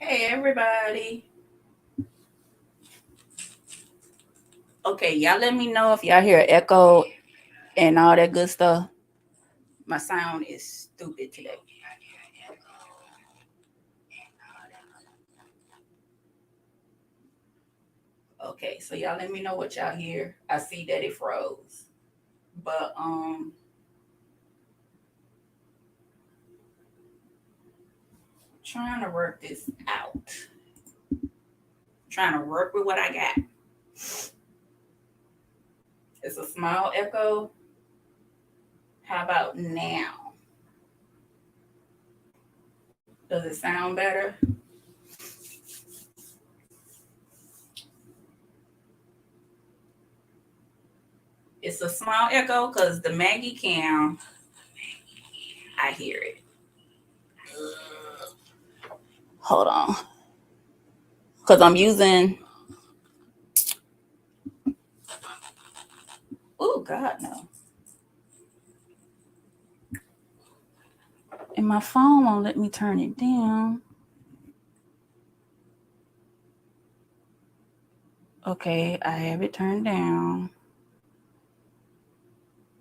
Hey everybody. Okay, y'all let me know if y'all hear echo and all that good stuff. My sound is stupid today. Okay, so y'all let me know what y'all hear. I see that it froze. But trying to work this out. Trying to work with what I got. It's a small echo. How about now? Does it sound better? It's a small echo because the Maggie Cam, I hear it. Hold on. Because I'm using, oh, God, no. And my phone won't let me turn it down. Okay, I have it turned down.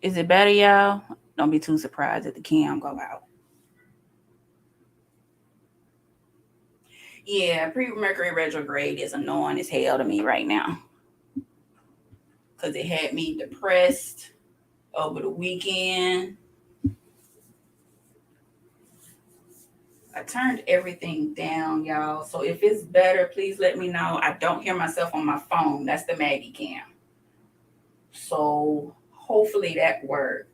Is it better, y'all? Don't be too surprised if the cam go out. Yeah, pre-Mercury retrograde is annoying as hell to me right now because it had me depressed over the weekend. I turned everything down, y'all. So if it's better, please let me know. I don't hear myself on my phone. That's the Maggie Cam. So hopefully that works.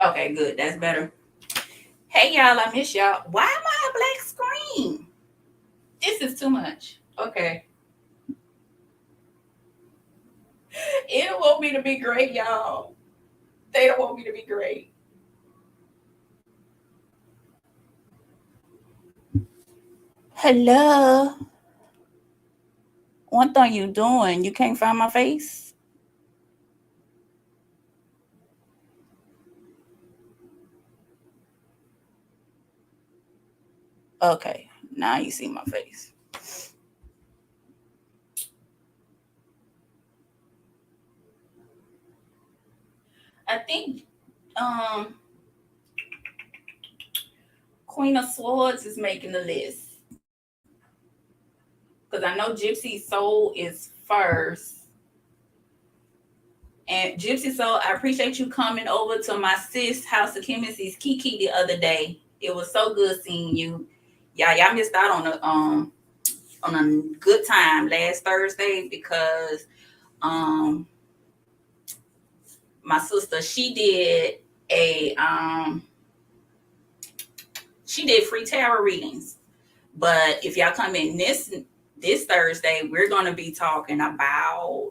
Okay, good. That's better. Hey, y'all. I miss y'all. Why am I a black screen? This is too much. Okay. It don't want me to be great, y'all. They don't want me to be great. Hello. One thing you doing? You can't find my face? Okay. Now you see my face. I think um Queen of Swords is making the list. Because I know Gypsy Soul is first. And Gypsy Soul, I appreciate you coming over to my sis House of Chemistry's Kiki the other day. It was so good seeing you. Y'all missed out on a good time last Thursday because um my sister a she did free tarot readings. But if y'all come in this Thursday, we're gonna be talking about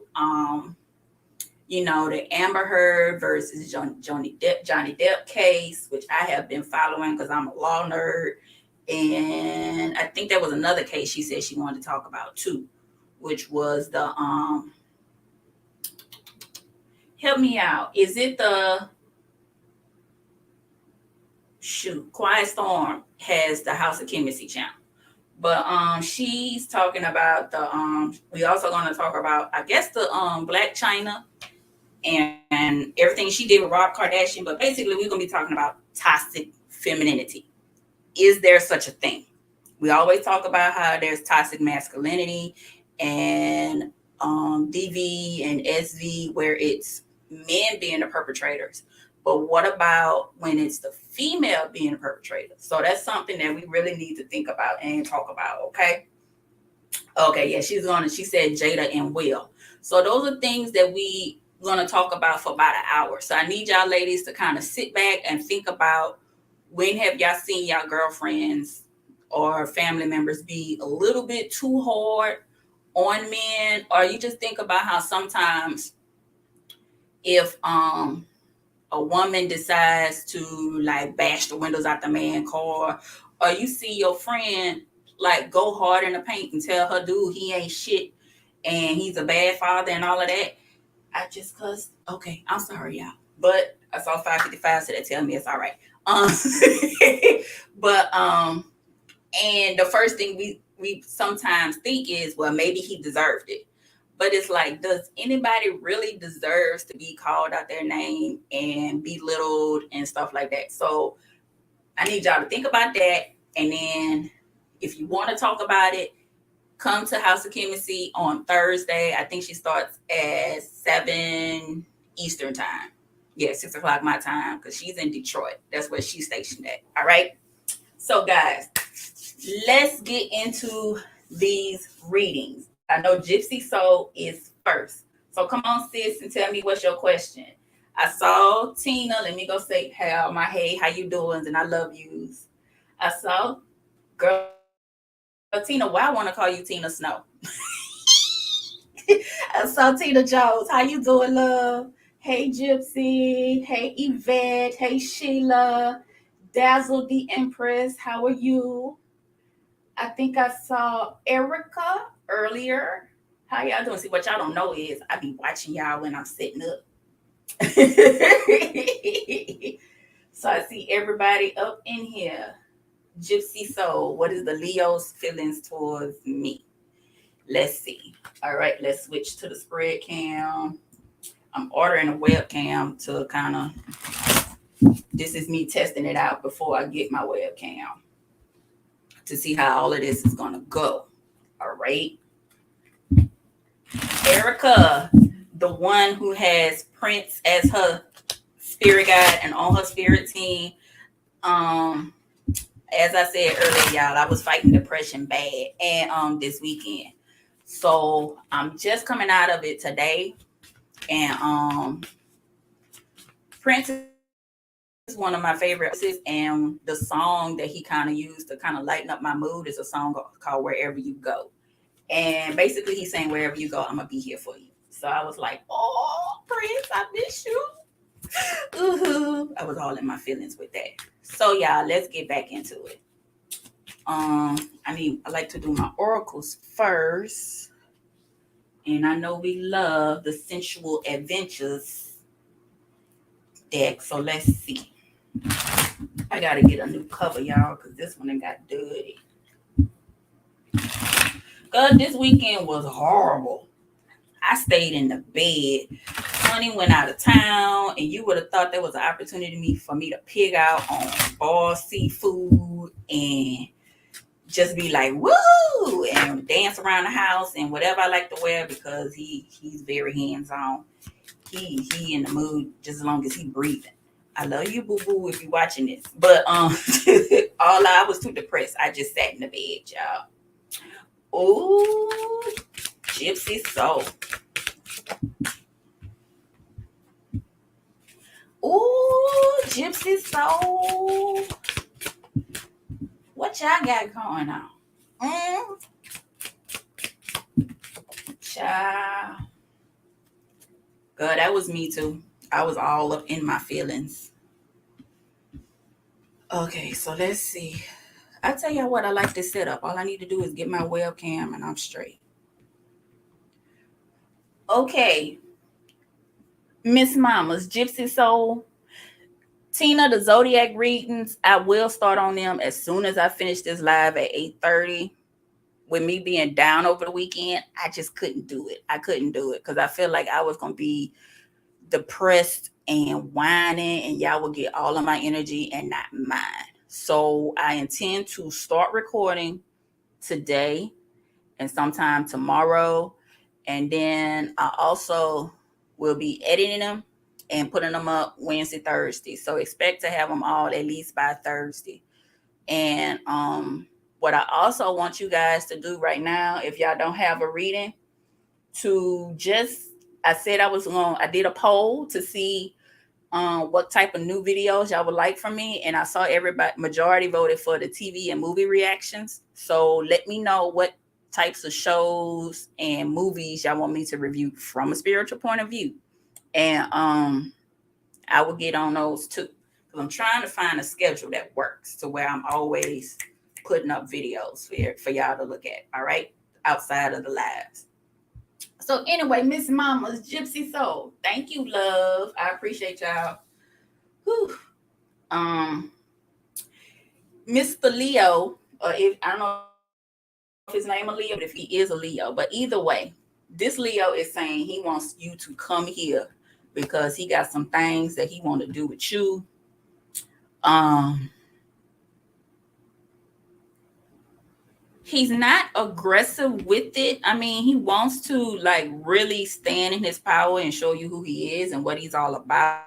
the Amber Heard versus Johnny Depp case, which I have been following because I'm a law nerd. And I think there was another case she said she wanted to talk about too, which was the help me out. Is it the Quiet Storm has the House of Chemistry channel. But she's talking about the we also gonna talk about I guess the Black China and everything she did with Rob Kardashian. But basically we're gonna be talking about toxic femininity. Is there such a thing? We always talk about how there's toxic masculinity and DV and SV where it's men being the perpetrators. But what about when it's the female being the perpetrator? So that's something that we really need to think about and talk about, okay? Okay, yeah, she said Jada and Will. So those are things that we gonna talk about for about an hour. So I need y'all ladies to kind of sit back and think about when have y'all seen y'all girlfriends or family members be a little bit too hard on men, or you just think about how sometimes if a woman decides to like bash the windows out the man car, or you see your friend like go hard in the paint and tell her dude he ain't shit, and he's a bad father and all of that. I just cussed. Okay, I'm sorry, y'all. But I saw 555, so that tell me it's all right. Um, but and the first thing we sometimes think is, well, maybe he deserved it. But it's like, does anybody really deserves to be called out their name and belittled and stuff like that? So I need y'all to think about that. And then if you want to talk about it, come to House of Chemistry on Thursday. I think she starts at 7 Eastern time. Yeah, 6 o'clock my time, because she's in Detroit. That's where she's stationed at. All right. So, guys, let's get into these readings. I know Gypsy Soul is first. So come on, sis, and tell me what's your question. I saw Tina. Let me go say, hey, how you doing? And I love yous. I saw girl Tina. Why I want to call you Tina Snow? I saw Tina Jones. How you doing, love? Hey, Gypsy. Hey, Yvette. Hey, Sheila. Dazzle the Empress. How are you? I think I saw Erica earlier. How y'all doing? See, what y'all don't know is I be watching y'all when I'm sitting up. So I see everybody up in here. Gypsy Soul, what is the Leo's feelings towards me? Let's see. All right, let's switch to the spread cam. I'm ordering a webcam to kind of, this is me testing it out before I get my webcam to see how all of this is going to go. All right. Erica, the one who has Prince as her spirit guide and on her spirit team. As I said earlier, y'all, I was fighting depression bad and this weekend. So I'm just coming out of it today. And Prince is one of my favorites. And the song that he kind of used to kind of lighten up my mood is a song called Wherever You Go. And basically he's saying, wherever you go, I'm going to be here for you. So I was like, oh, Prince, I miss you. Ooh, I was all in my feelings with that. So y'all, let's get back into it. I like to do my oracles first. And I know we love the sensual adventures deck. So let's see. I gotta get a new cover, y'all, because this one got dirty. God, this weekend was horrible. I stayed in the bed. Honey went out of town, and you would have thought there was an opportunity for me to pig out on bar seafood and just be like, woo, and dance around the house and whatever I like to wear, because he's very hands-on. He in the mood just as long as he breathing. I love you, boo-boo, if you're watching this. But I was too depressed. I just sat in the bed, y'all. Oh, Gypsy Soul. Oh, Gypsy Soul. What y'all got going on? Child. God, that was me too. I was all up in my feelings. Okay, so let's see. I tell y'all what, I like this setup. All I need to do is get my webcam and I'm straight. Okay. Miss Mama's Gypsy Soul. Tina, the Zodiac readings, I will start on them as soon as I finish this live at 8:30. With me being down over the weekend, I just couldn't do it. I couldn't do it because I feel like I was going to be depressed and whining, and y'all will get all of my energy and not mine. So I intend to start recording today and sometime tomorrow. And then I also will be editing them and putting them up Wednesday, Thursday. So expect to have them all at least by Thursday. And what I also want you guys to do right now, if y'all don't have a reading, to just, I did a poll to see what type of new videos y'all would like from me. And I saw majority voted for the TV and movie reactions. So let me know what types of shows and movies y'all want me to review from a spiritual point of view. And I will get on those too. Because I'm trying to find a schedule that works to where I'm always putting up videos for y'all to look at. All right. Outside of the lives. So anyway, Miss Mama's Gypsy Soul. Thank you, love. I appreciate y'all. Whew. Um, Mr. Leo, if I don't know if his name is Leo, but if he is a Leo, but either way, this Leo is saying he wants you to come here because he got some things that he want to do with you. Um, he's not aggressive with it. I mean, he wants to like really stand in his power and show you who he is and what he's all about.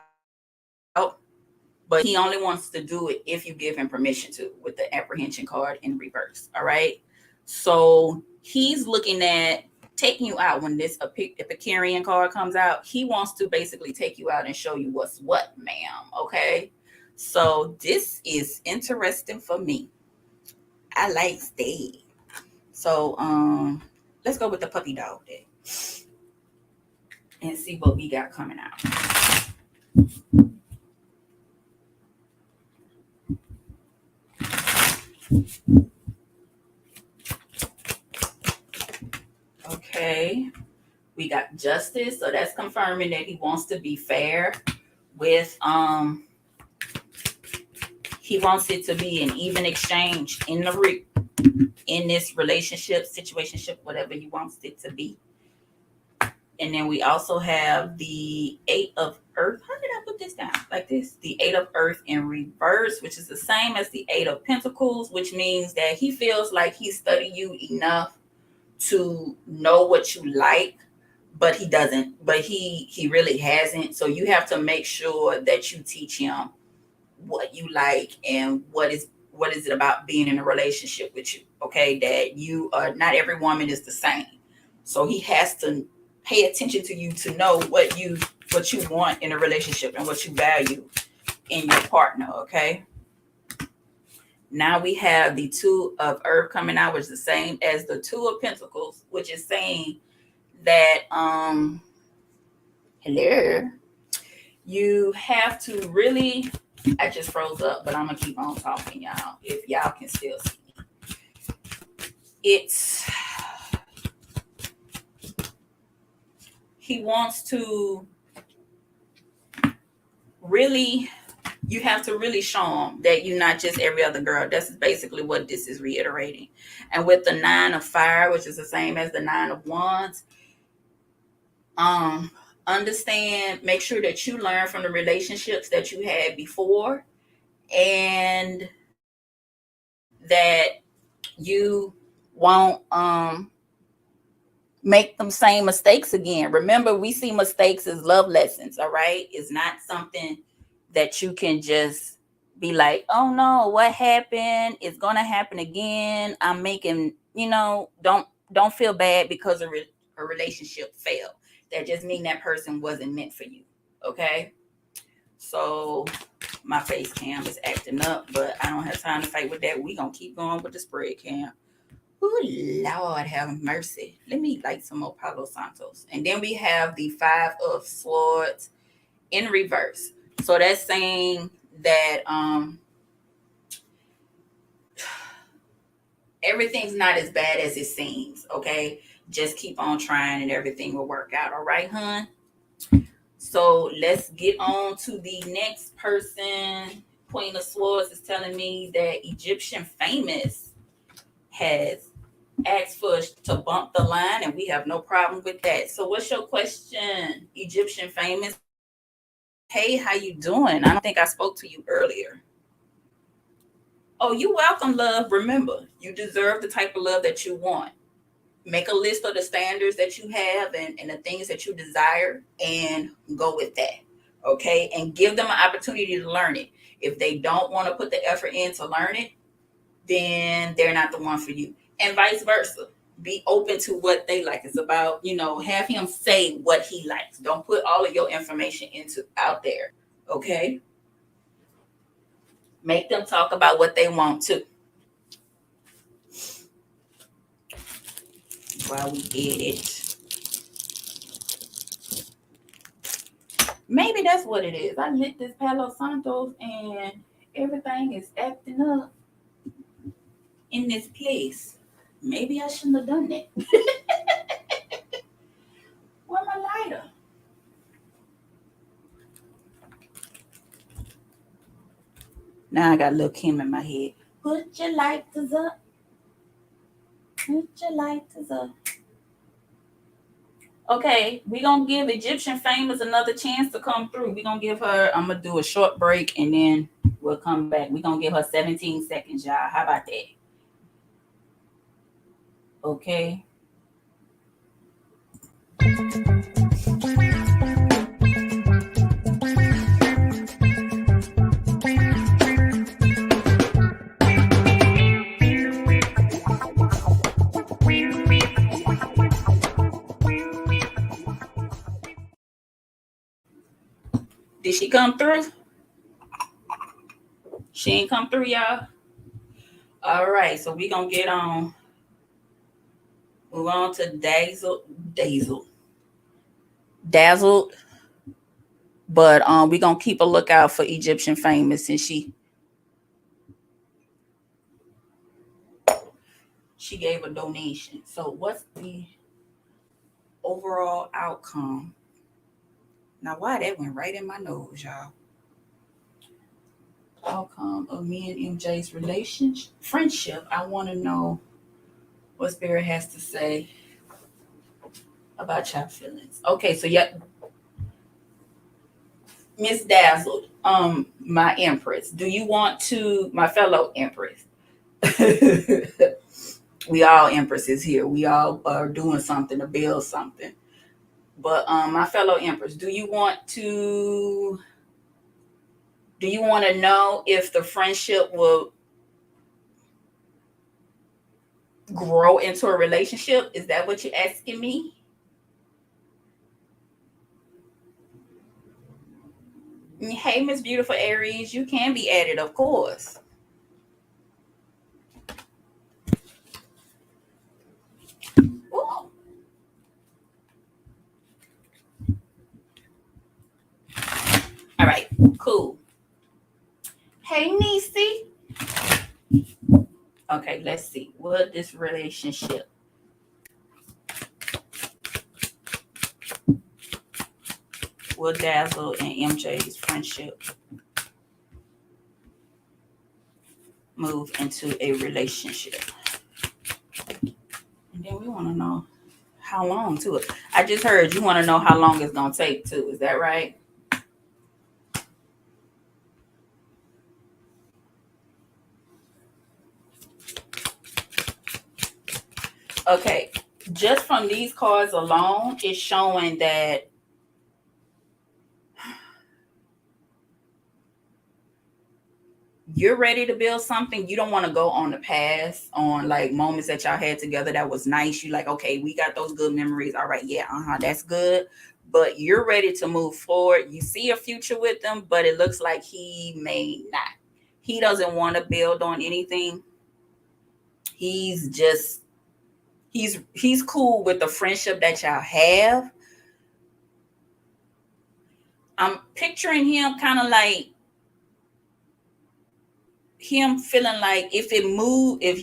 But he only wants to do it if you give him permission to, with the apprehension card in reverse. All right. So he's looking at taking you out when this Epicurean card comes out. He wants to basically take you out and show you what's what, ma'am. Okay. So this is interesting for me. I like stay. So let's go with the puppy dog day and see what we got coming out. Okay. We got justice, so that's confirming that he wants to be fair with he wants it to be an even exchange in in this relationship, situationship, whatever he wants it to be. And then we also have the Eight of Earth. How did I put this down? Like this. The Eight of Earth in reverse, which is the same as the Eight of Pentacles, which means that he feels like he studied you enough to know what you like, but he doesn't. But he really hasn't. So you have to make sure that you teach him what you like and what is it about being in a relationship with you. Okay, that you are not every woman is the same. So he has to pay attention to you to know what you want in a relationship and what you value in your partner. Okay. Now we have the Two of Earth coming out, which is the same as the Two of Pentacles, which is saying that hello, you have to really, I just froze up, but I'm gonna keep on talking, y'all, if y'all can still see me. It's he wants to really, you have to really show him that you're not just every other girl. That's basically what this is reiterating. And with the Nine of Fire, which is the same as the Nine of Wands, understand, make sure that you learn from the relationships that you had before, and that you won't make them same mistakes again. Remember, we see mistakes as love lessons. All right, it's not something that you can just be like, oh no, what happened? It's gonna happen again. I'm making, don't feel bad because a relationship failed. That just means that person wasn't meant for you. Okay. So my face cam is acting up, but I don't have time to fight with that. We gonna keep going with the spread cam. Oh Lord, have mercy. Let me light some more Palo Santos. And then we have the Five of Swords in reverse. So that's saying that everything's not as bad as it seems. Okay. Just keep on trying and everything will work out. All right, hun. So let's get on to the next person. Queen of Swords is telling me that Egyptian Famous has asked for us to bump the line, and we have no problem with that. So what's your question, Egyptian Famous? Hey, how you doing? I don't think I spoke to you earlier. Oh, you're welcome, love. Remember, you deserve the type of love that you want. Make a list of the standards that you have and the things that you desire and go with that. Okay. And give them an opportunity to learn it. If they don't want to put the effort in to learn it, then they're not the one for you. And vice versa. Be open to what they like. It's about, have him say what he likes. Don't put all of your information out there. Okay. Make them talk about what they want to. While we get it. Maybe that's what it is. I lit this Palo Santos and everything is acting up in this place. Maybe I shouldn't have done that. Now I got Lil' Kim in my head. Put your lighters up. Put your lighters up. Okay, we're going to give Egyptian Famous another chance to come through. We're going to give her, I'm going to do a short break and then we'll come back. We're going to give her 17 seconds, y'all. How about that? Okay. Did she come through? She ain't come through, y'all. All right, so we're going to get on. Move on to Dazzled. But we're going to keep a lookout for Egyptian Famous, and she gave a donation. So what's the overall outcome? Now, why that went right in my nose, y'all. Outcome of me and MJ's relationship, friendship. I want to know what Spirit has to say about your feelings. Okay, so yeah, Miss Dazzled, my Empress. Do you want to, my fellow Empress? We all Empresses here. We all are doing something to build something. But my fellow Empress, do you want to know if the friendship will grow into a relationship? Is that what you're asking me? Hey, Miss Beautiful Aries, you can be added, of course. Ooh. All right, cool. Hey, Niecy. Okay, let's see. What this relationship? Will Dazzle and MJ's friendship move into a relationship? And then we want to know how long too. I just heard you want to know how long it's going to take too. Is that right? Okay, just from these cards alone, it's showing that you're ready to build something. You don't want to go on the past, on like moments that y'all had together that was nice. You like, okay, we got those good memories. All right, yeah, that's good. But you're ready to move forward. You see a future with them, but it looks like he may not. He doesn't want to build on anything. He's just he's cool with the friendship that y'all have. I'm picturing him kind of like him feeling like if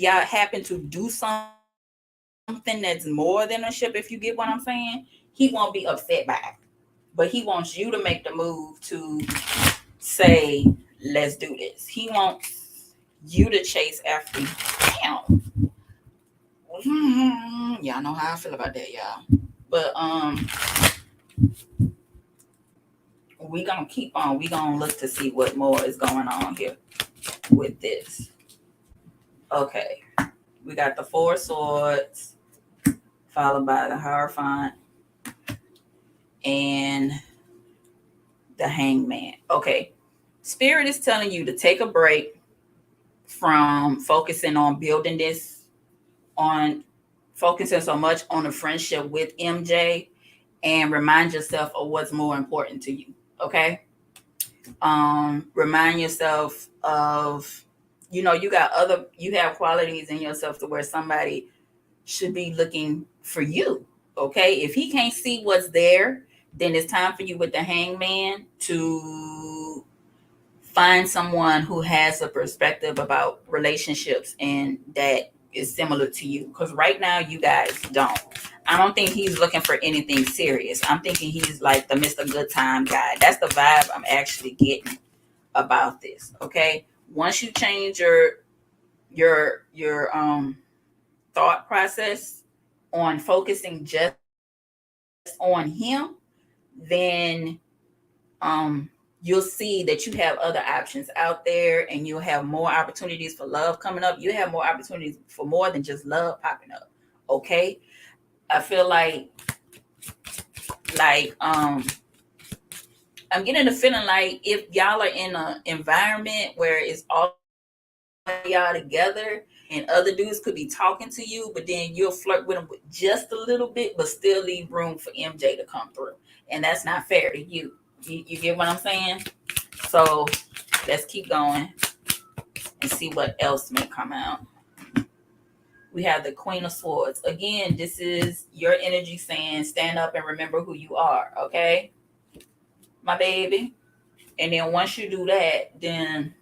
y'all happen to do something that's more than a ship, if you get what I'm saying, he won't be upset by it. But he wants you to make the move to say, let's do this. He wants you to chase after him. Y'all know how I feel about that, y'all. But we gonna keep on. We gonna look to see what more is going on here with this. Okay, we got the Four Swords, followed by the Hierophant and the Hangman. Okay, Spirit is telling you to take a break from focusing on building this, on focusing so much on the friendship with MJ, and remind yourself of what's more important to you. Okay, remind yourself of, you have qualities in yourself to where somebody should be looking for you. Okay, if he can't see what's there, then it's time for you with the Hangman to find someone who has a perspective about relationships and that is similar to you. Because right now you guys don't. I don't think he's looking for anything serious. I'm thinking he's like the Mr. Good Time guy. That's the vibe I'm actually getting about this. Okay, Once you change your thought process on focusing just on him, then you'll see that you have other options out there, and you'll have more opportunities for love coming up. You have more opportunities for more than just love popping up. Okay. I feel like I'm getting the feeling like if y'all are in an environment where it's all y'all together and other dudes could be talking to you, but then you'll flirt with them with just a little bit, but still leave room for MJ to come through. And that's not fair to you. You get what I'm saying? So let's keep going and see what else may come out. We have the Queen of Swords. Again, this is your energy saying stand up and remember who you are, okay? My baby. And then once you do that, then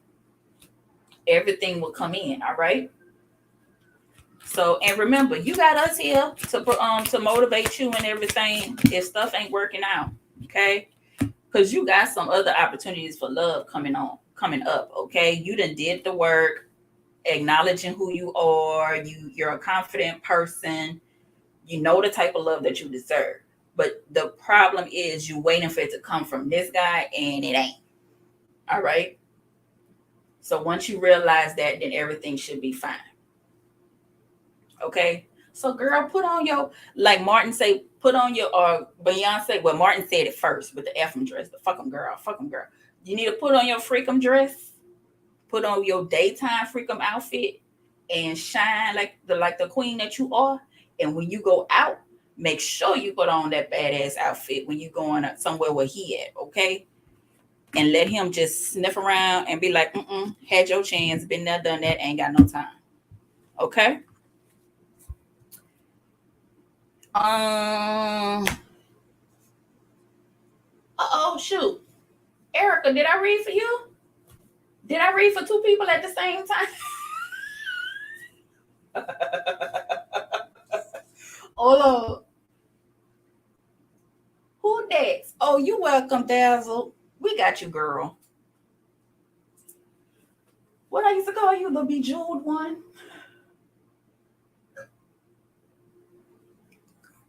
everything will come in, all right? So, and remember, you got us here to motivate you and everything if stuff ain't working out, okay? Because you got some other opportunities for love coming up, okay? You done did the work, acknowledging who you are. You're a confident person. You know the type of love that you deserve. But the problem is you waiting for it to come from this guy, and it ain't. All right? So once you realize that, then everything should be fine. Okay? So girl, put on your, like Martin say, put on your, or Beyonce, well, Martin said it first with the F-em dress, the fuck 'em girl. You need to put on your freakum dress, put on your daytime freakum outfit, and shine like the queen that you are. And when you go out, make sure you put on that badass outfit when you going somewhere where he at, okay? And let him just sniff around and be like, had your chance, been there, done that, ain't got no time. Okay? Oh shoot. Erica, did I read for you? Did I read for two people at the same time? Hold on. Who next? Oh, you welcome, Dazzle. We got you, girl. What I used to call you, the bejeweled one?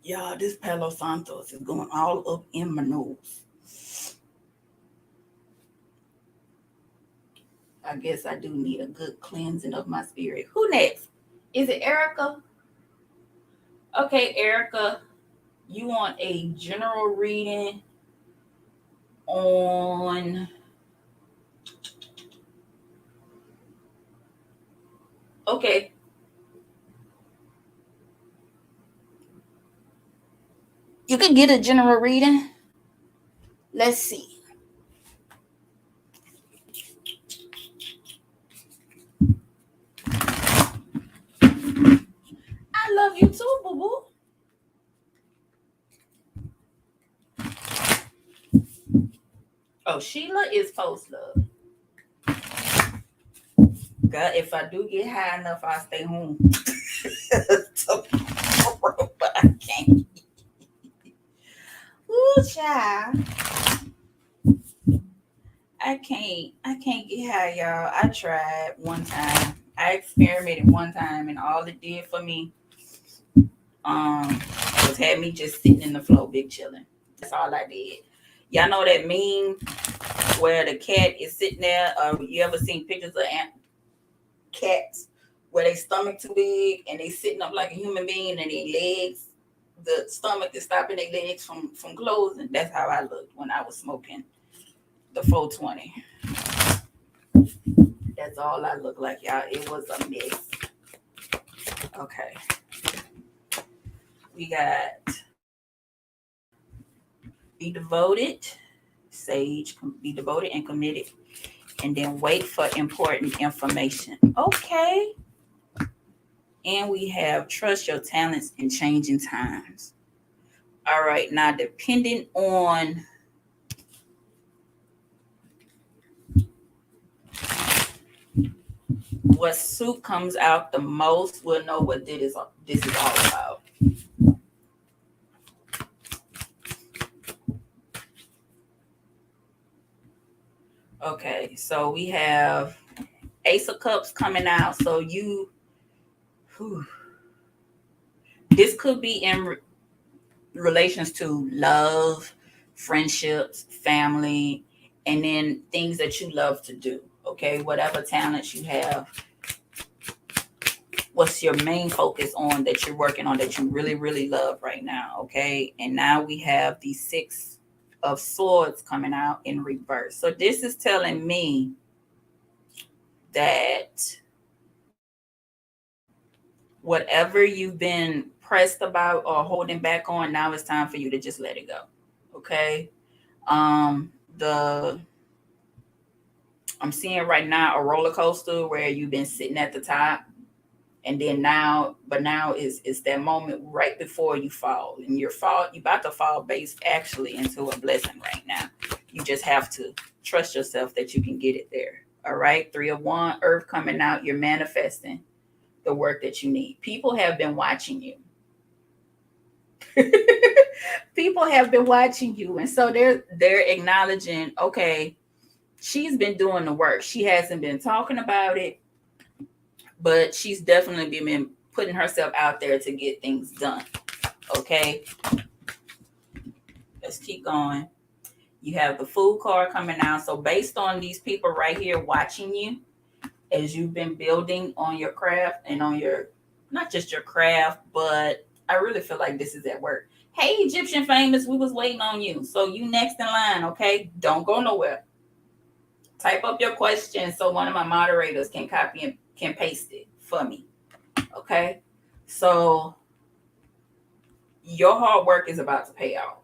Yeah, this Palo Santos is going all up in my nose. I guess I do need a good cleansing of my spirit. Who next? Is it Erica? Okay, Erica, you want a general reading on... Okay. You can get a general reading. Let's see. I love you too, boo boo. Oh, Sheila is post love. God, if I do get high enough, I'll stay home. But I can't. Ooh, child. I can't get high, y'all. I tried one time. I experimented one time, and all it did for me was had me just sitting in the floor, big chilling. That's all I did. Y'all know that meme where the cat is sitting there? You ever seen pictures of cats where they stomach too big and they sitting up like a human being and their legs, the stomach is stopping their legs from closing? That's how I looked when I was smoking the 420. That's all I look like, y'all. It was a mess. Okay. We got be devoted, sage, be devoted and committed, and then wait for important information. Okay. And we have trust your talents in changing times. All right. Now, depending on what suit comes out the most, we'll know what this is all about. Okay, so we have Ace of Cups coming out. So this could be in relations to love, friendships, family, and then things that you love to do. Okay, whatever talents you have, what's your main focus on that you're working on that you really, really love right now? Okay, and now we have the Six of Swords coming out in reverse. So this is telling me that whatever you've been pressed about or holding back on, now it's time for you to just let it go. Okay. The I'm seeing right now a roller coaster where you've been sitting at the top, and then now is that moment right before you fall, and you're about to fall based actually into a blessing right now. You just have to trust yourself that you can get it there. All right. 3 of Wands, Earth coming out. You're manifesting the work that you need. People have been watching you. People have been watching you, and so they're acknowledging, okay, she's been doing the work. She hasn't been talking about it, but she's definitely been putting herself out there to get things done. Okay, let's keep going. You have the Fool card coming out. So based on these people right here watching you as you've been building on your craft and on your, not just your craft, but I really feel like this is at work. Hey, Egyptian famous, we was waiting on you. So you next in line, okay? Don't go nowhere. Type up your question so one of my moderators can copy and can paste it for me. Okay? So your hard work is about to pay off.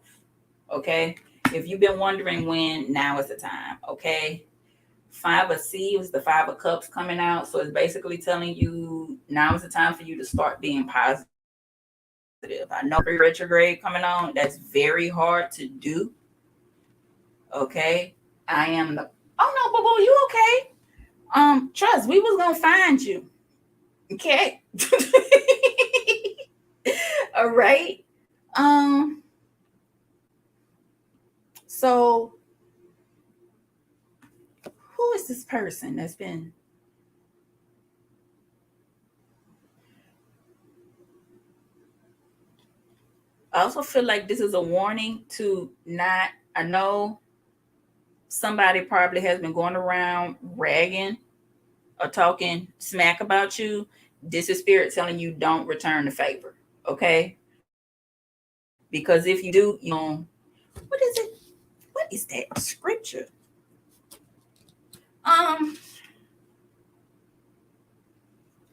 Okay? If you've been wondering when, now is the time. Okay? 5 of Seals, the 5 of Cups coming out. So it's basically telling you now is the time for you to start being positive. I know retrograde coming on. That's very hard to do. Okay. I am the, oh no, boo-boo, you okay? Trust, we was gonna find you. Okay. All right. So who is this person that's been, I also feel like this is a warning to not, I know somebody probably has been going around ragging or talking smack about you. This is spirit telling you don't return the favor. Okay. Because if you do, you know, what is it? What is that scripture?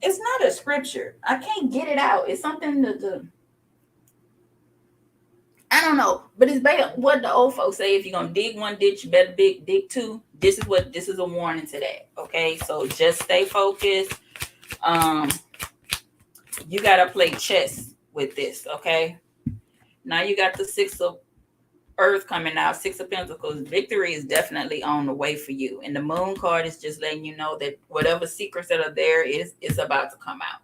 It's not a scripture. I can't get it out. It's something to I don't know, but it's what the old folks say. If you're gonna dig one ditch, you better dig two. This is a warning to that. Okay, so just stay focused. You gotta play chess with this. Okay, now you got the 6 of Earth coming out, 6 of Pentacles. Victory is definitely on the way for you, and the Moon card is just letting you know that whatever secrets that are there is about to come out.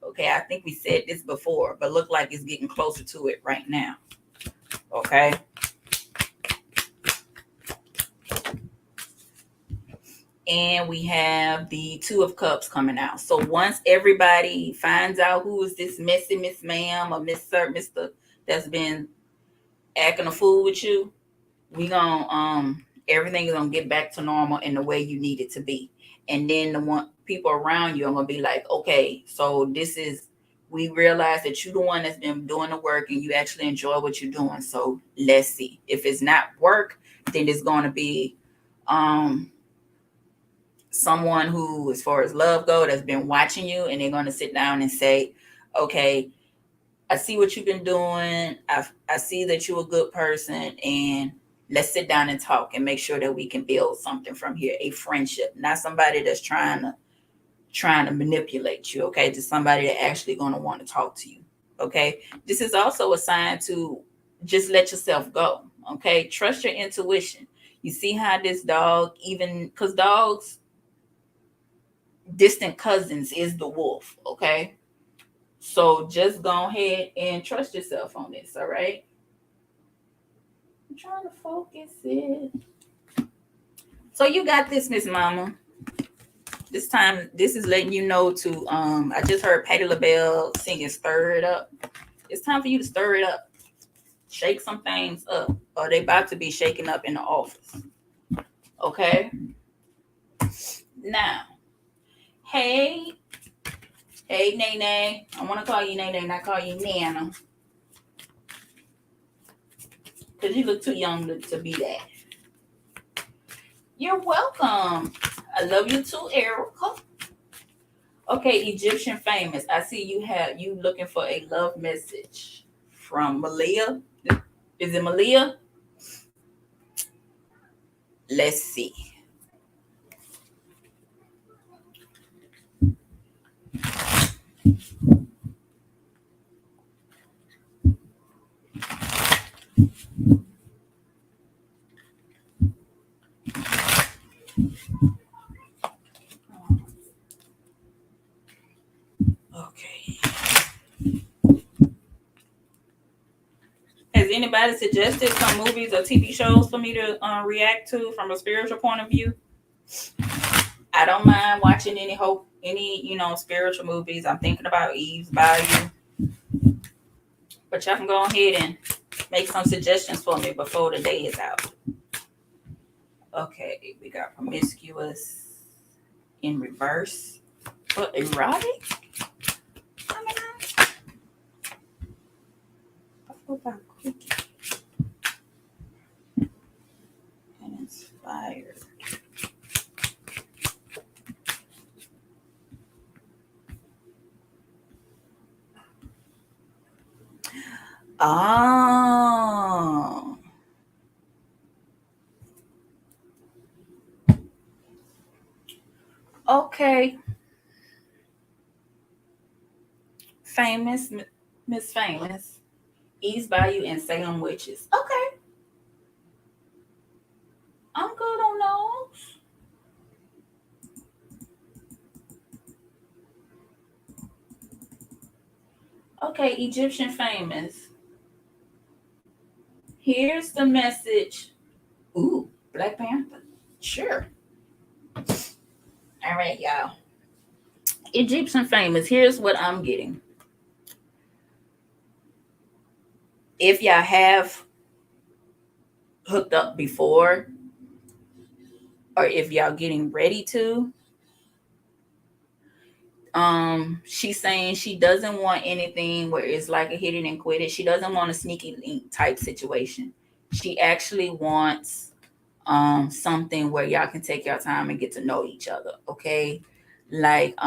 Okay, I think we said this before, but look like it's getting closer to it right now. Okay. And we have the 2 of Cups coming out. So once everybody finds out who is this messy Miss Ma'am or Miss Sir, Mr. that's been acting a fool with you, we gonna everything is gonna get back to normal in the way you need it to be. And then the one people around you are gonna be like, okay, so this is, we realize that you're the one that's been doing the work and you actually enjoy what you're doing. So let's see. If it's not work, then it's gonna be someone who, as far as love go, that's been watching you, and they're gonna sit down and say, okay, I see what you've been doing. I see that you're a good person, and let's sit down and talk and make sure that we can build something from here, a friendship, not somebody that's trying to manipulate you. Okay, to somebody that actually going to want to talk to you. Okay, this is also a sign to just let yourself go. Okay, trust your intuition. You see how this dog, even because dogs, distant cousins is the wolf. Okay, so just go ahead and trust yourself on this. All right, I'm trying to focus it. So you got this, Miss Mama. This is letting you know to I just heard Patti LaBelle singing Stir It Up. It's time for you to stir it up. Shake some things up. Or they about to be shaken up in the office. Okay? Now, hey, Nene. I want to call you Nene, not call you Nana. Because you look too young to be that. You're welcome. I love you too, Erica. Okay, Egyptian famous. I see you looking for a love message from Malia. Is it Malia? Let's see. Okay. Has anybody suggested some movies or TV shows for me to react to from a spiritual point of view? I don't mind watching any spiritual movies. I'm thinking about Eve's Bayou, but y'all can go ahead and make some suggestions for me before the day is out. Okay, we got promiscuous in reverse, but erotic. About quickie and inspired. Oh. Okay. Famous, Miss Famous. East Bayou and Salem Witches. Okay. I'm good on those. Okay, Egyptian Famous. Here's the message. Ooh, Black Panther. Sure. All right, y'all. Egyptian Famous. Here's what I'm getting. If y'all have hooked up before, or if y'all getting ready to, she's saying she doesn't want anything where it's like a hit it and quit it. She doesn't want a sneaky link type situation. She actually wants something where y'all can take your time and get to know each other. Okay, like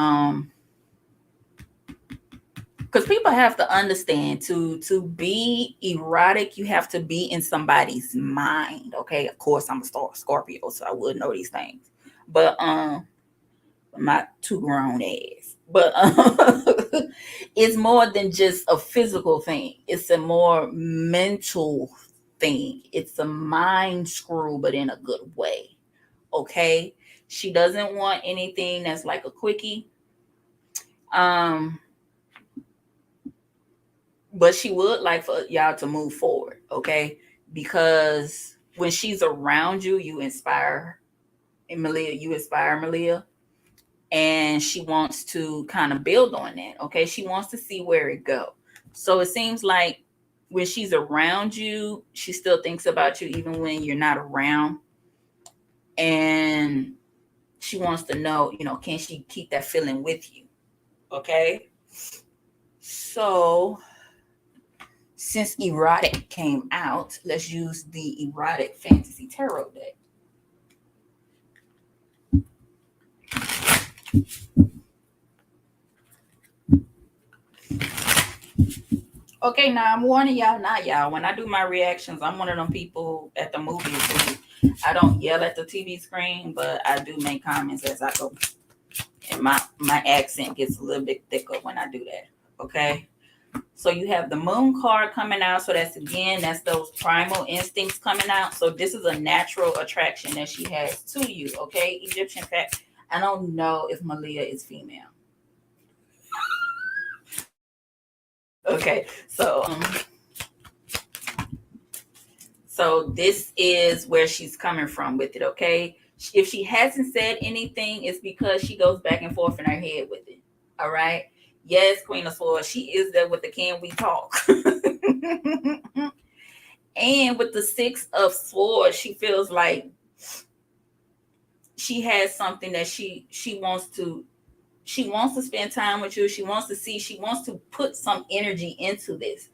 because people have to understand to be erotic, you have to be in somebody's mind. Okay, of course I'm a Scorpio, so I would know these things, but I'm not too grown ass. But it's more than just a physical thing. It's a more mental thing. It's a mind screw, but in a good way. Okay, she doesn't want anything that's like a quickie. But she would like for y'all to move forward, okay? Because when she's around you, you inspire Malia, and she wants to kind of build on that, okay? She wants to see where it go. So it seems like when she's around you, she still thinks about you even when you're not around. And she wants to know, can she keep that feeling with you? Okay? So since erotic came out, let's use the erotic fantasy tarot deck. Okay, now I'm warning y'all, not y'all. When I do my reactions, I'm one of them people at the movies who I don't yell at the TV screen, but I do make comments as I go. And my accent gets a little bit thicker when I do that. Okay. So you have the moon card coming out. So that's those primal instincts coming out. So this is a natural attraction that she has to you. Okay. Egyptian fact. I don't know if Malia is female. Okay. So this is where she's coming from with it. Okay. If she hasn't said anything, it's because she goes back and forth in her head with it. All right. Yes, Queen of Swords, she is there with the can we talk. And with the Six of Swords, she feels like she has something that she wants to spend time with you. She wants to see, she wants to put some energy into this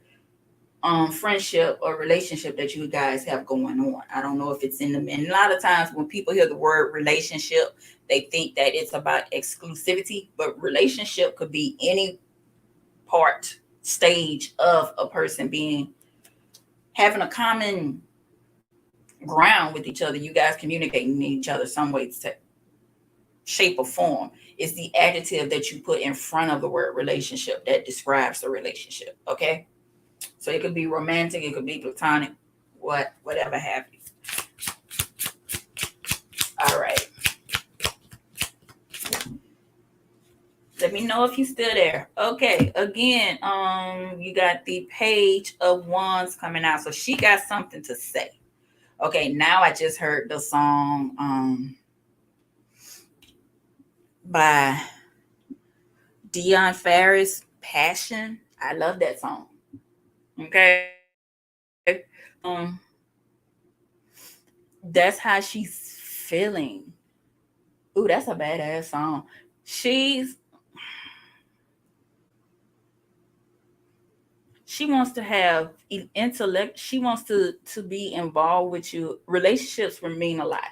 friendship or relationship that you guys have going on. I don't know if it's in the, and a lot of times when people hear the word relationship, they think that it's about exclusivity, but relationship could be any part, stage of a person being, having a common ground with each other. You guys communicating with each other some way, shape, or form. It's the adjective that you put in front of the word relationship that describes the relationship. Okay. So it could be romantic, it could be platonic, whatever have you. All right. Let me know if you're still there. Okay. Again, you got the Page of Wands coming out. So she got something to say. Okay, now I just heard the song by Dion Farris, Passion. I love that song. Okay. That's how she's feeling. Ooh, that's a badass song. She wants to have intellect. She wants to be involved with you. Relationships mean a lot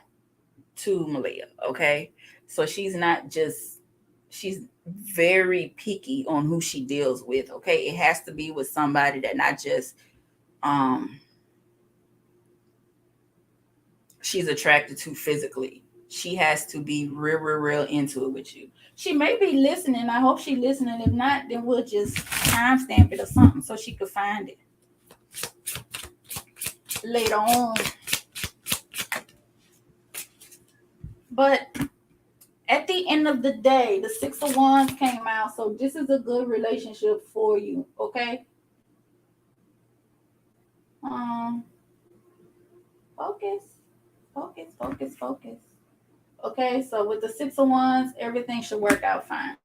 to Malia. Okay, so she's not just, she's very picky on who she deals with. Okay, it has to be with somebody that not just she's attracted to physically. She has to be real into it with you. She may be listening. I hope she's listening. If not, then we'll just timestamp it or something so she could find it later on. But at the end of the day, the Six of Wands came out. So this is a good relationship for you. Okay. Focus. Okay, so with the Six of Wands, everything should work out fine.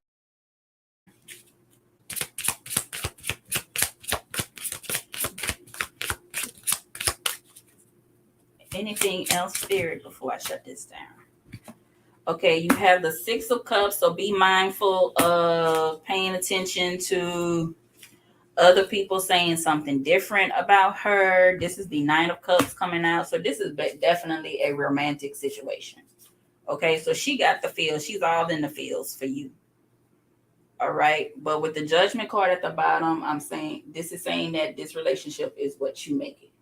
Anything else, Spirit, before I shut this down? Okay, you have the Six of Cups, so be mindful of paying attention to other people saying something different about her. This is the Nine of Cups coming out, so this is definitely a romantic situation. Okay, so she got the feels. She's all in the feels for you. All right, but with the Judgment card at the bottom, I'm saying this is saying that this relationship is what you make it.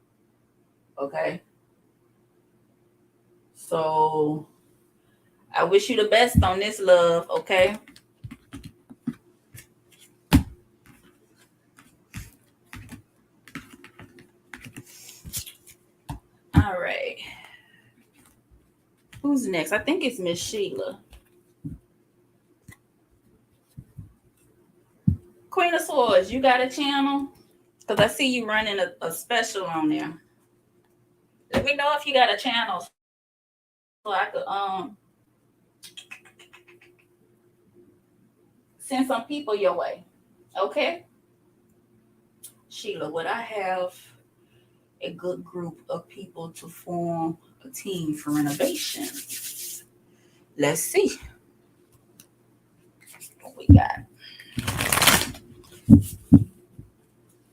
Okay, so I wish you the best on this, love. Okay. All right. Who's next? I think it's Miss Sheila. Queen of Swords, you got a channel? Because I see you running a special on there. Let me know if you got a channel so I could send some people your way. Okay? Sheila, would I have a good group of people to form a team for renovations? Let's see what we got.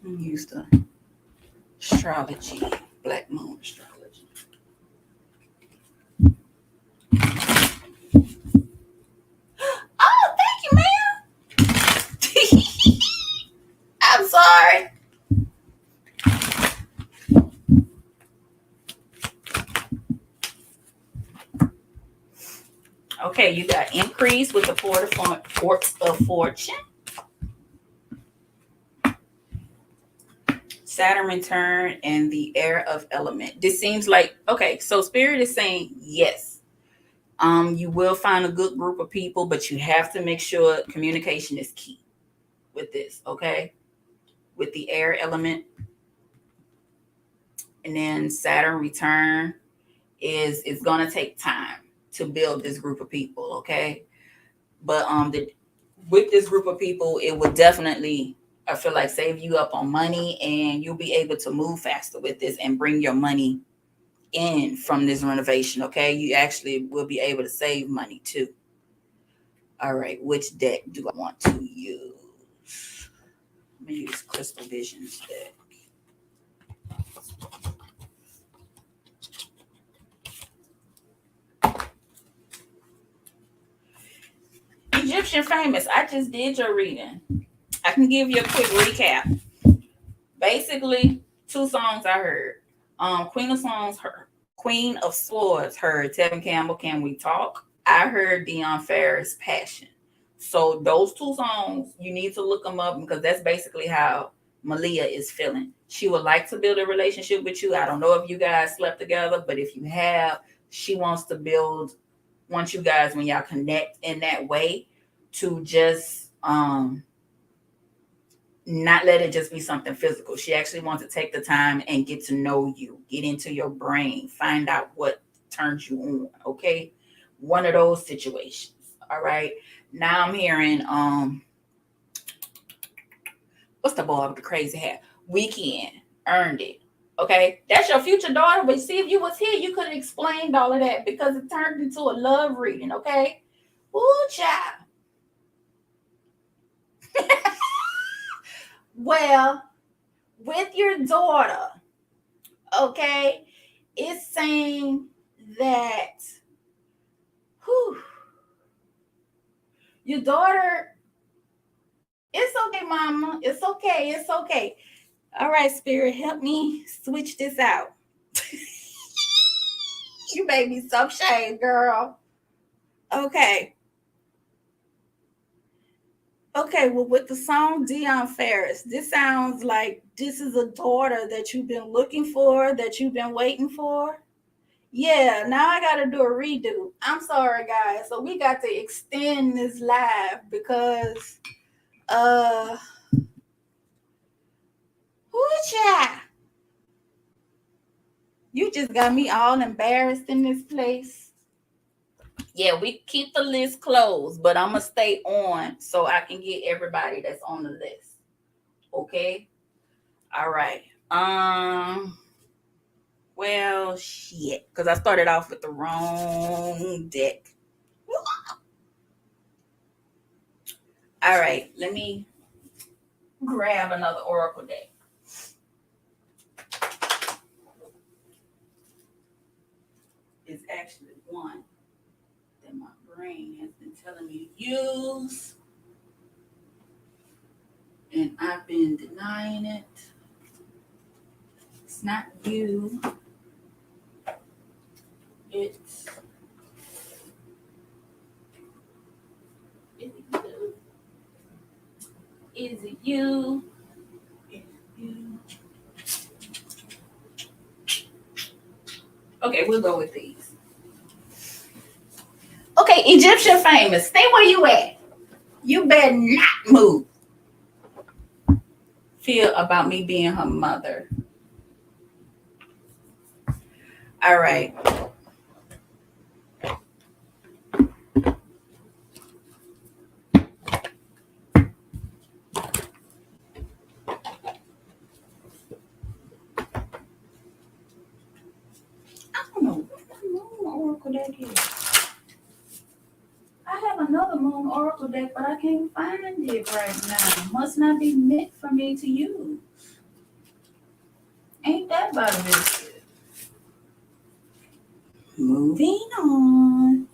Use the astrology, Black Moon astrology. Oh, thank you, ma'am. I'm sorry. Okay, you got increase with the Four of Fortune. Saturn return and the Air of Element. This seems like, okay, so Spirit is saying yes. You will find a good group of people, but you have to make sure communication is key with this, okay? With the Air Element. And then Saturn return is going to take time to build this group of people, okay? But with this group of people, it would definitely, I feel like, save you up on money, and you'll be able to move faster with this and bring your money in from this renovation, okay? You actually will be able to save money too. All right, which deck do I want to use? I'm gonna use Crystal Visions deck. Egyptian Famous, I just did your reading. I can give you a quick recap. Basically, two songs I heard. Queen of Swords heard Tevin Campbell, Can We Talk? I heard Dion Ferris, Passion. So those two songs, you need to look them up, because that's basically how Malia is feeling. She would like to build a relationship with you. I don't know if you guys slept together, but if you have, she wants you guys, when y'all connect in that way, to just not let it just be something physical. She actually wants to take the time and get to know you, get into your brain, find out what turns you on, okay? One of those situations, all right? Now I'm hearing, what's the boy with the crazy hat? Weekend, Earned It, okay? That's your future daughter, but see, if you was here, you could have explained all of that, because it turned into a love reading, okay? Ooh, child. Well, with your daughter, okay, it's saying that your daughter, it's okay, mama. It's okay. It's okay. All right, Spirit, help me switch this out. You made me so shade, girl. Okay. Okay, well, with the song Dion Ferris, this sounds like this is a daughter that you've been looking for, that you've been waiting for. Yeah, now I got to do a redo. I'm sorry, guys. So we got to extend this live because, whoo-cha, you just got me all embarrassed in this place. Yeah, we keep the list closed, but I'm going to stay on so I can get everybody that's on the list. Okay? All right. Well, shit, because I started off with the wrong deck. All right, let me grab another oracle deck. It's actually one that my brain has been telling me to use, and I've been denying it. It's not you. It's is it you? Is it you? Is it you? Okay, we'll go with these. Okay, Egyptian Famous, stay where you at. You better not move. Feel about me being her mother. All right. I don't know what the moon oracle deck is. I have another moon oracle deck, but I can't find it right now. Must not be meant for me to use. Ain't that about a biscuit? Moving on.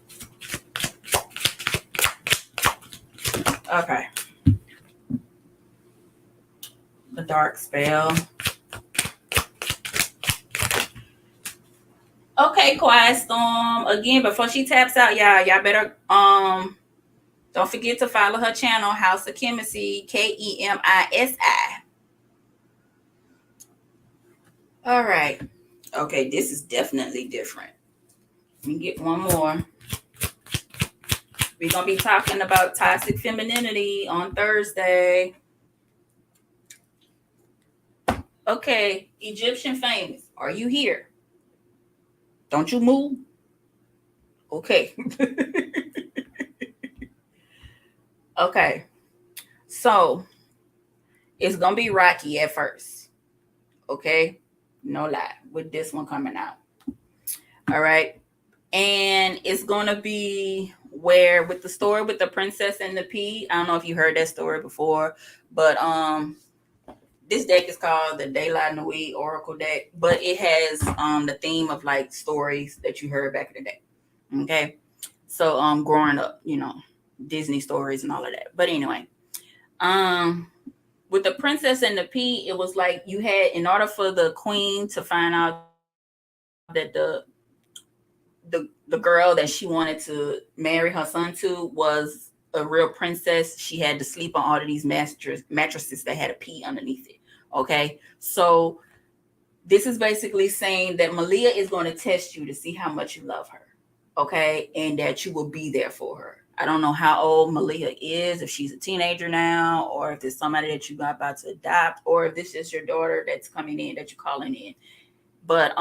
Okay. The dark spell. Okay, Quiet Storm. Again, before she taps out, y'all better don't forget to follow her channel, House of Chemisi, Kemisi. All right. Okay, this is definitely different. Let me get one more. We're going to be talking about toxic femininity on Thursday. Okay, Egyptian Famous, are you here? Don't you move. Okay. Okay. So it's gonna be rocky at first. Okay. No lie. With this one coming out. All right. And it's gonna be where with the story with the princess and the pea. I don't know if you heard that story before, but this deck is called the De La Nuit Oracle deck, but it has the theme of like stories that you heard back in the day. Okay. So growing up, Disney stories and all of that. But anyway, um with the princess and the pea, it was like you had, in order for the queen to find out that the girl that she wanted to marry her son to was a real princess, she had to sleep on all of these mattresses that had a pea underneath it. Okay, so this is basically saying that Malia is going to test you to see how much you love her. Okay, and that you will be there for her. I don't know how old Malia is, if she's a teenager now, or if it's somebody that you got about to adopt, or if this is your daughter that's coming in, that you're calling in. But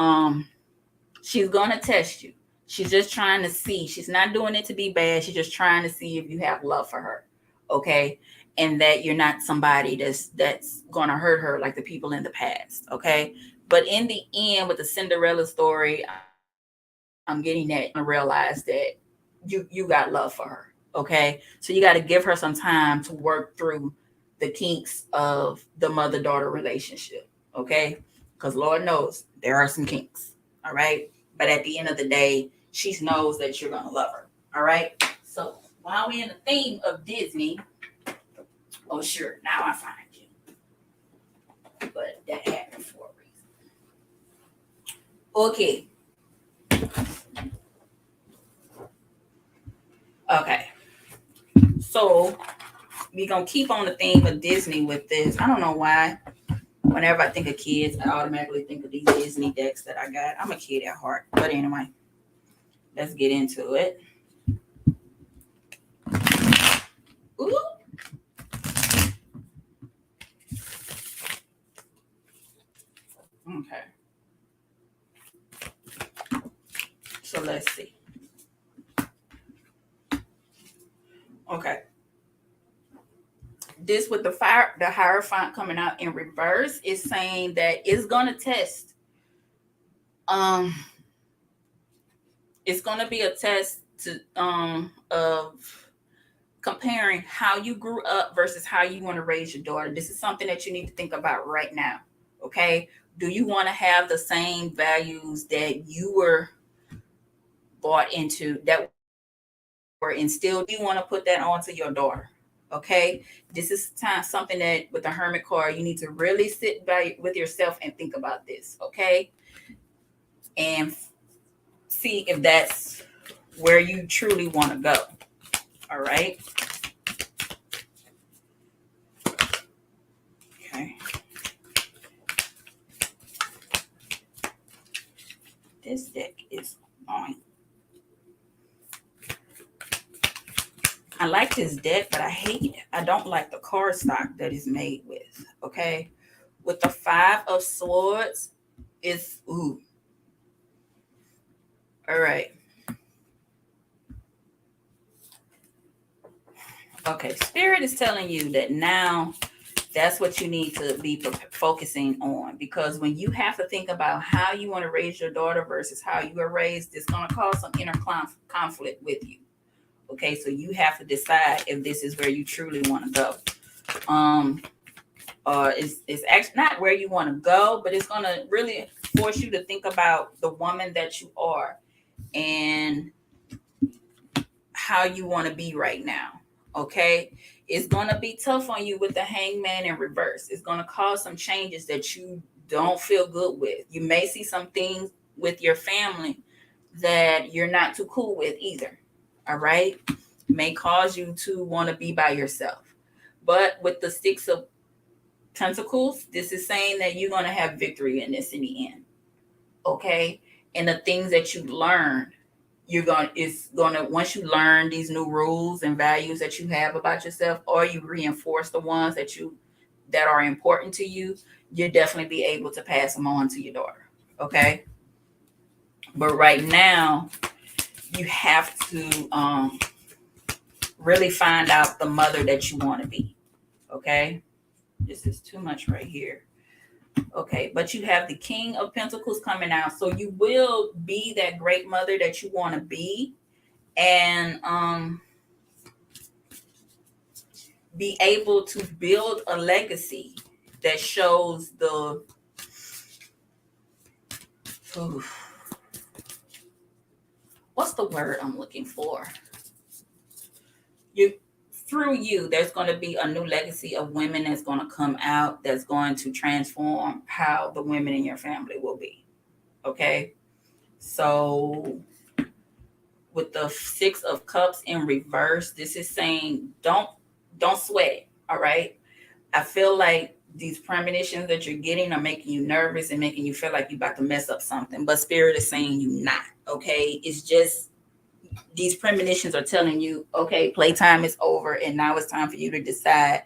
she's gonna test you. She's just trying to see. She's not doing it to be bad. She's just trying to see if you have love for her. Okay. And that you're not somebody that's gonna hurt her like the people in the past. Okay. But in the end, with the Cinderella story, I'm getting that to realize that you got love for her. Okay. So you got to give her some time to work through the kinks of the mother-daughter relationship. Okay. Because Lord knows there are some kinks. All right. But at the end of the day, she knows that you're going to love her. All right. So while we're in the theme of Disney, oh, sure. Now I find you. But that happened for a reason. Okay. Okay. So we're going to keep on the theme of Disney with this. I don't know why. Whenever I think of kids, I automatically think of these Disney decks that I got. I'm a kid at heart. But anyway, let's get into it. Ooh. Okay. So let's see. Okay. This with the Hierophant coming out in reverse is saying that it's gonna test. It's gonna be a test of comparing how you grew up versus how you want to raise your daughter. This is something that you need to think about right now. Okay. Do you want to have the same values that you were bought into, that were instilled? You want to put that onto your daughter. Okay. This is something that with the Hermit card, you need to really sit by with yourself and think about this. Okay. And see if that's where you truly want to go. All right. Okay. This deck is on. I like this deck, but I hate it. I don't like the card stock that it's made with. Okay. With the 5 of Swords, it's ooh. All right. Okay. Spirit is telling you that now that's what you need to be focusing on, because when you have to think about how you want to raise your daughter versus how you were raised, it's going to cause some inner conflict with you. Okay, so you have to decide if this is where you truly want to go. It's actually not where you want to go, but it's going to really force you to think about the woman that you are and how you want to be right now. Okay, it's going to be tough on you with the Hangman in reverse. It's going to cause some changes that you don't feel good with. You may see some things with your family that you're not too cool with either. All right, may cause you to want to be by yourself. But with the 6 of Pentacles, this is saying that you're going to have victory in this in the end. Okay, and the things that you learned, it's gonna, once you learn these new rules and values that you have about yourself, or you reinforce the ones that are important to you, you'll definitely be able to pass them on to your daughter. Okay, but right now you have to really find out the mother that you want to be. Okay, this is too much right here. Okay, but you have the King of Pentacles coming out, so you will be that great mother that you want to be, and be able to build a legacy that shows the what's the word I'm looking for? Through you, there's going to be a new legacy of women that's going to come out, that's going to transform how the women in your family will be. Okay, so with the Six of Cups in reverse, this is saying don't sweat it. All right, I feel like these premonitions that you're getting are making you nervous and making you feel like you're about to mess up something, but Spirit is saying you not. Okay, it's just these premonitions are telling you, okay, playtime is over, and now it's time for you to decide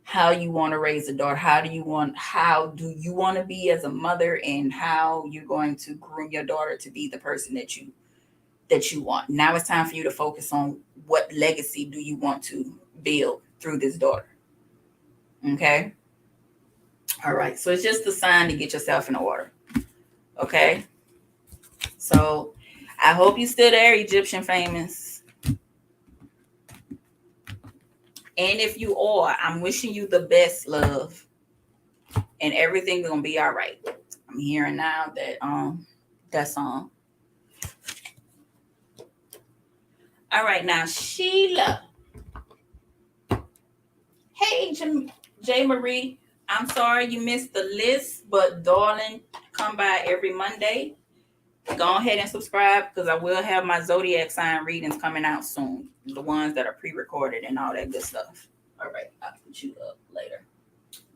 how you want to raise a daughter. How do you want to be as a mother, and how you're going to groom your daughter to be the person that you want. Now it's time for you to focus on what legacy do you want to build through this daughter. Okay. All right. So it's just a sign to get yourself in order. Okay. So I hope you still there, Egyptian famous. And if you are, I'm wishing you the best, love. And everything's gonna be all right. I'm hearing now that song. All right, now Sheila. Hey, J. Marie. I'm sorry you missed the list, but darling, come by every Monday. Go ahead and subscribe, because I will have my zodiac sign readings coming out soon. The ones that are pre-recorded and all that good stuff. All right, I'll put you up later.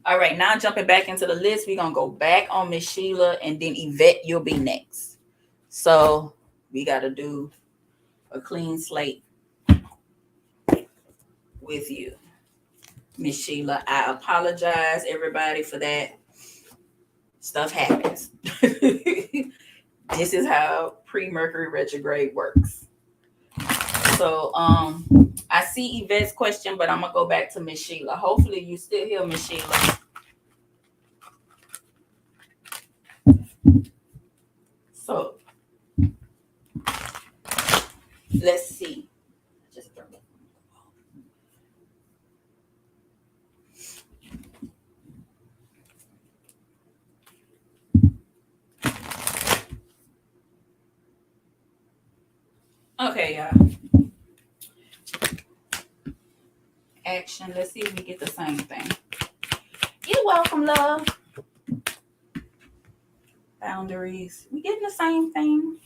All right, now jumping back into the list, we're going to go back on Miss Sheila, and then Yvette, you'll be next. So we got to do a clean slate with you, Miss Sheila. I apologize, everybody, for that. Stuff happens. This is how pre-Mercury retrograde works. So I see Yvette's question, but I'm gonna go back to Miss Sheila. Hopefully you still hear Miss Sheila. So let's see. Just throw it. Okay, y'all. Action. Let's see if we get the same thing. You're welcome, love. Boundaries. We getting the same thing.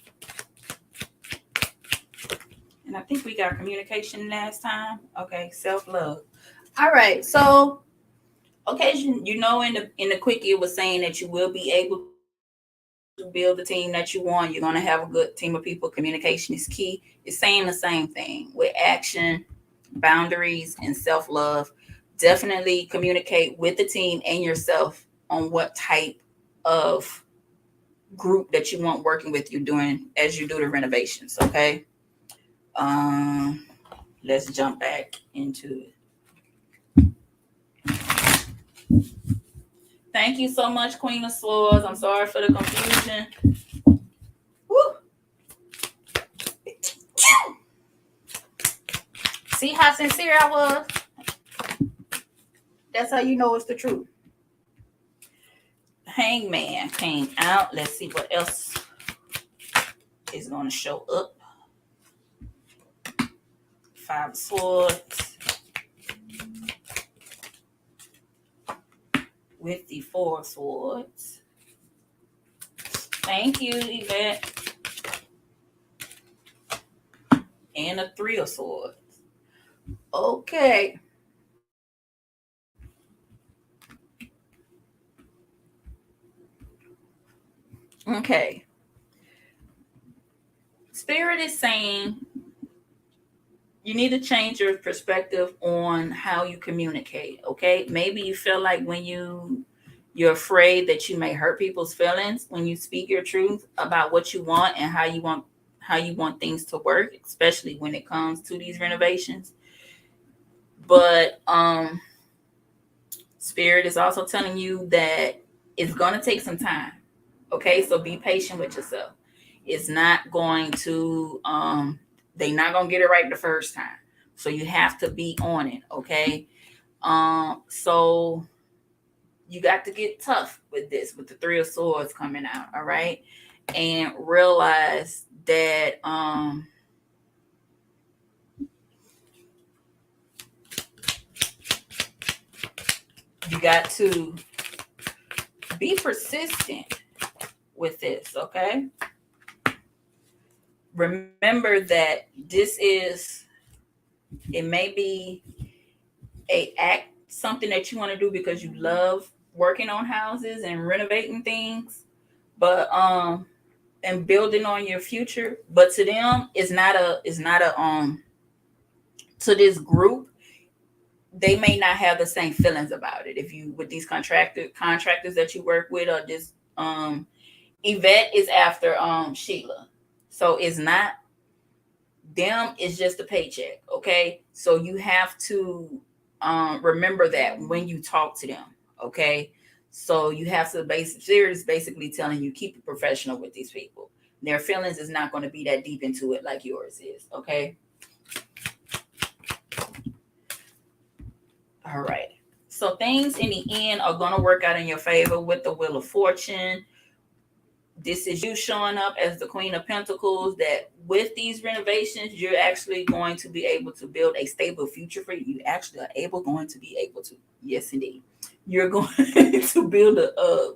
And I think we got communication last time. Okay, self-love. All right, so okay, in the quickie it was saying that you will be able to build the team that you want. You're going to have a good team of people. Communication is key. It's saying the same thing with action, boundaries, and self-love. Definitely communicate with the team and yourself on what type of group that you want working with you as you do the renovations. Okay. Let's jump back into it. Thank you so much, Queen of Swords. I'm sorry for the confusion. Woo. See how sincere I was? That's how you know it's the truth. Hangman came out. Let's see what else is going to show up. Five of Swords. With the Four of Swords. Thank you, Yvette. And a Three of Swords. Okay. Okay. Spirit is saying you need to change your perspective on how you communicate. Okay. Maybe you feel like when you're afraid that you may hurt people's feelings when you speak your truth about what you want and how how you want things to work, especially when it comes to these renovations. But Spirit is also telling you that it's going to take some time. Okay, so be patient with yourself. It's not going to they're not going to get it right the first time. So you have to be on it, okay? So you got to get tough with this, with the Three of Swords coming out, all right? And realize that you got to be persistent with this, okay? Remember that it may be something that you want to do because you love working on houses and renovating things, but and building on your future. But to them, it's not a to this group, they may not have the same feelings about it. If you with these contractors that you work with, or this Yvette is after Sheila, so it's not them, it's just a paycheck. Okay, so you have to remember that when you talk to them. Okay, so you have to basically telling you, keep it professional with these people. Their feelings is not going to be that deep into it like yours is. Okay, all right, so things in the end are going to work out in your favor with the Wheel of Fortune. This is you showing up as the Queen of Pentacles, that with these renovations, you're actually going to be able to build a stable future for you. You actually are going to be able to. Yes, indeed. You're going to build a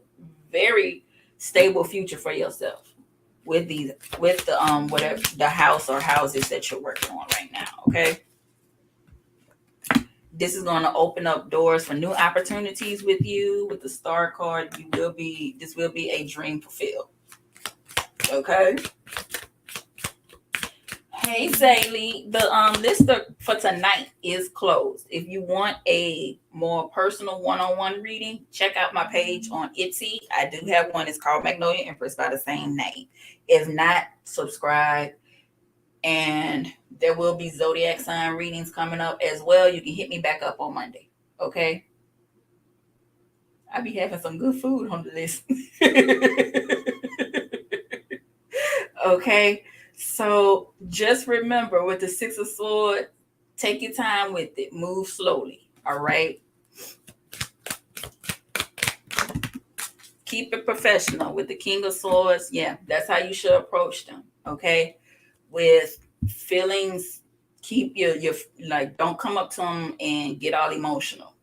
very stable future for yourself with the whatever the house or houses that you're working on right now. Okay. This is going to open up doors for new opportunities with you. With the Star card, this will be a dream fulfilled. Okay. Hey Zaylee, the list for tonight is closed. If you want a more personal one-on-one reading, check out my page on Etsy. I do have one. It's called Magnolia Empress by the same name. If not, subscribe. And there will be zodiac sign readings coming up as well. You can hit me back up on Monday. Okay. I be having some good food on the list. Okay, so just remember, with the Six of Swords, take your time with it. Move slowly, all right? Keep it professional. With the King of Swords, yeah, that's how you should approach them, okay? With feelings, keep your like, don't come up to them and get all emotional.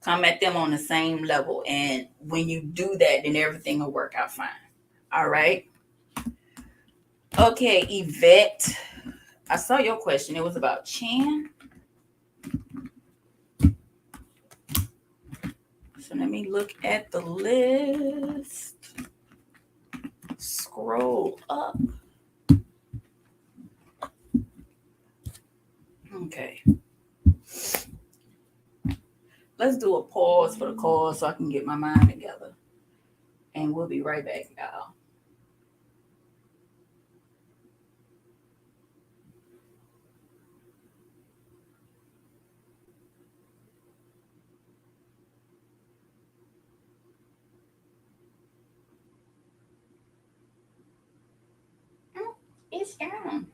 Come at them on the same level, and when you do that, then everything will work out fine, all right? Okay, Yvette, I saw your question. It was about Chan. So let me look at the list. Scroll up. Okay. Let's do a pause for the call so I can get my mind together. And we'll be right back, y'all. It's on.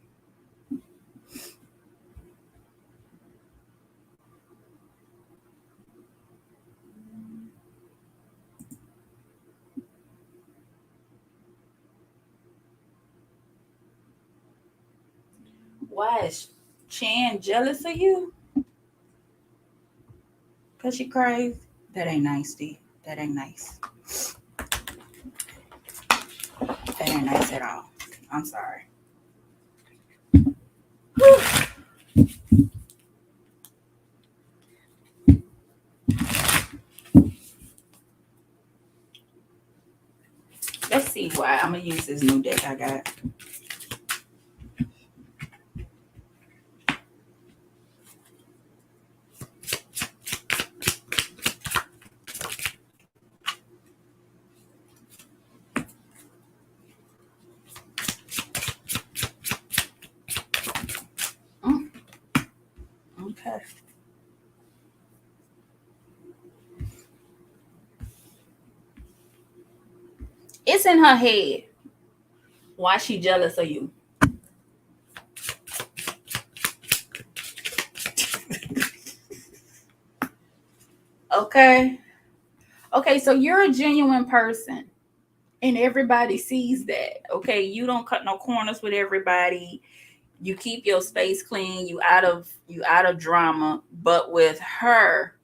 Why is Chan jealous of you? Because she cries? That ain't nice, D. That ain't nice. That ain't nice at all. I'm sorry. Whew. Let's see why. I'm going to use this new deck I got. It's in her head. Why she jealous of you? Okay. Okay, so you're a genuine person and everybody sees that. Okay, you don't cut no corners with everybody. You keep your space clean. You out of drama. But with her,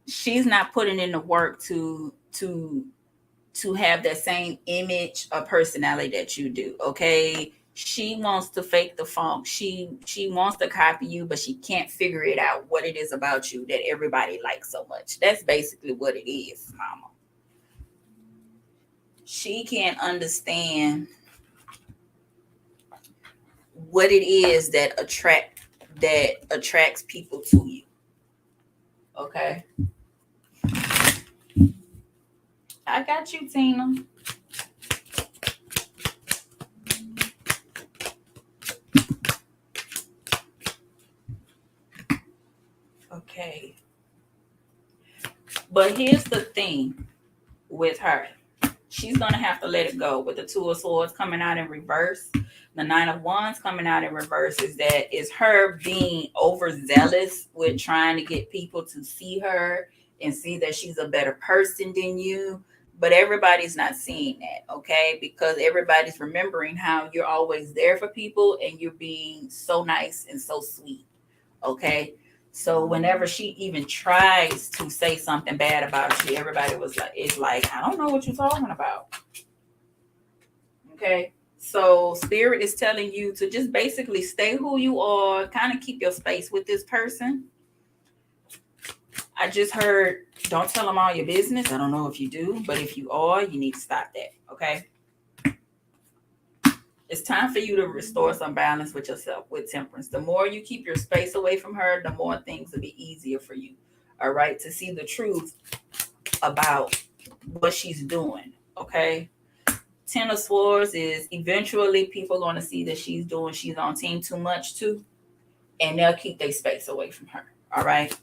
she's not putting in the work to have that same image or personality that you do. Okay, she wants to fake the funk. She wants to copy you, but she can't figure it out what it is about you that everybody likes so much. That's basically what it is, mama. She can't understand what it is that attracts people to you. Okay, I got you, Tina. Okay, but here's the thing with her. She's gonna have to let it go. With the Two of Swords coming out in reverse, the Nine of Wands coming out in reverse, is her being overzealous with trying to get people to see her and see that she's a better person than you. But everybody's not seeing that, okay? Because everybody's remembering how you're always there for people and you're being so nice and so sweet, okay? So whenever she even tries to say something bad about you, everybody was like, it's like, I don't know what you're talking about. Okay. So spirit is telling you to just basically stay who you are, kind of keep your space with this person. I just heard, don't tell them all your business. I don't know if you do, but if you are, you need to stop that. Okay. It's time for you to restore some balance with yourself with temperance. The more you keep your space away from her, the more things will be easier for you. All right. To see the truth about what she's doing. Okay. Ten of Swords is eventually people going to see that she's on team too much too, and they'll keep their space away from her. All right.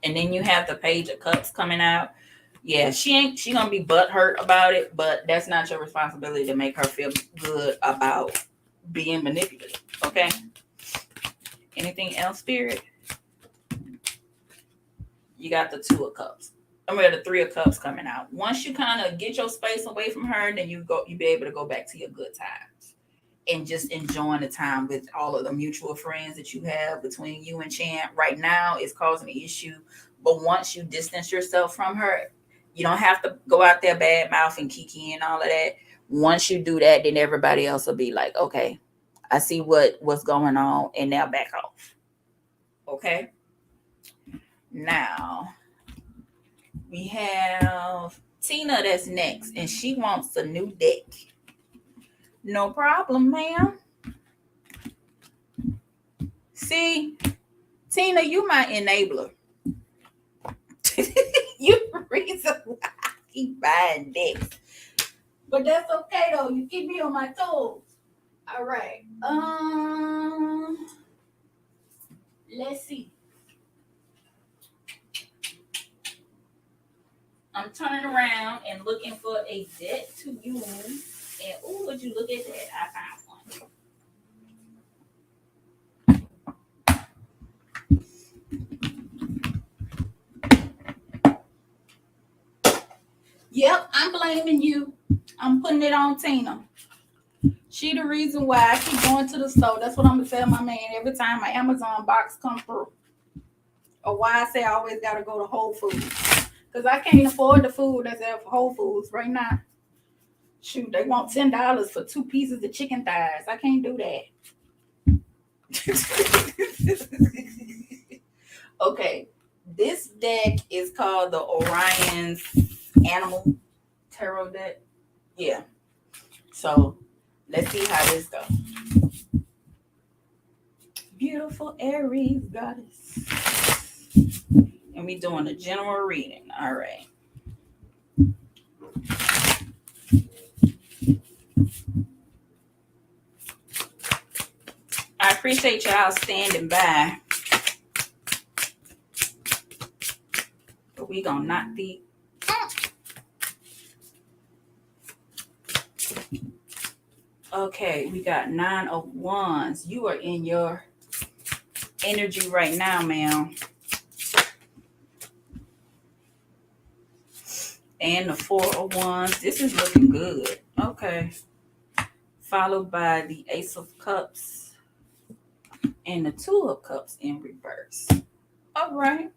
And then you have the Page of Cups coming out. Yeah, she gonna be butthurt about it, but that's not your responsibility to make her feel good about being manipulated. Okay. Anything else, Spirit? You got the Two of Cups. I'm mean, the Three of Cups coming out. Once you kind of get your space away from her, then you be able to go back to your good times and just enjoying the time with all of the mutual friends that you have between you and Champ. Right now, it's causing an issue, but once you distance yourself from her, you don't have to go out there bad mouth and kiki and all of that. Once you do that, then everybody else will be like, okay, I see what's going on, and they'll back off. Okay. Now we have Tina that's next, and she wants a new deck. No problem, ma'am. See, Tina, you my enabler. You the reason why I keep buying decks. But that's okay though. You keep me on my toes. All right. Let's see. I'm turning around and looking for a deck to use. And oh, would you look at that? I found one. Yep, I'm blaming you. I'm putting it on Tina. She the reason why I keep going to the store. That's what I'm gonna tell my man every time my Amazon box come through. Or why I say I always gotta go to Whole Foods. Because I can't afford the food that's at Whole Foods right now. Shoot, they want $10 for 2 pieces of chicken thighs. I can't do that. Okay. This deck is called the Orion's Animal Tarot deck. Yeah. So let's see how this goes. Beautiful Aries goddess. And we doing a general reading. All right. I appreciate y'all standing by. But we gonna knock the Okay, we got 9 of Wands. You are in your energy right now, ma'am. And the 4 of Wands. This is looking good. Okay. Followed by the Ace of Cups and the 2 of Cups in reverse. All right.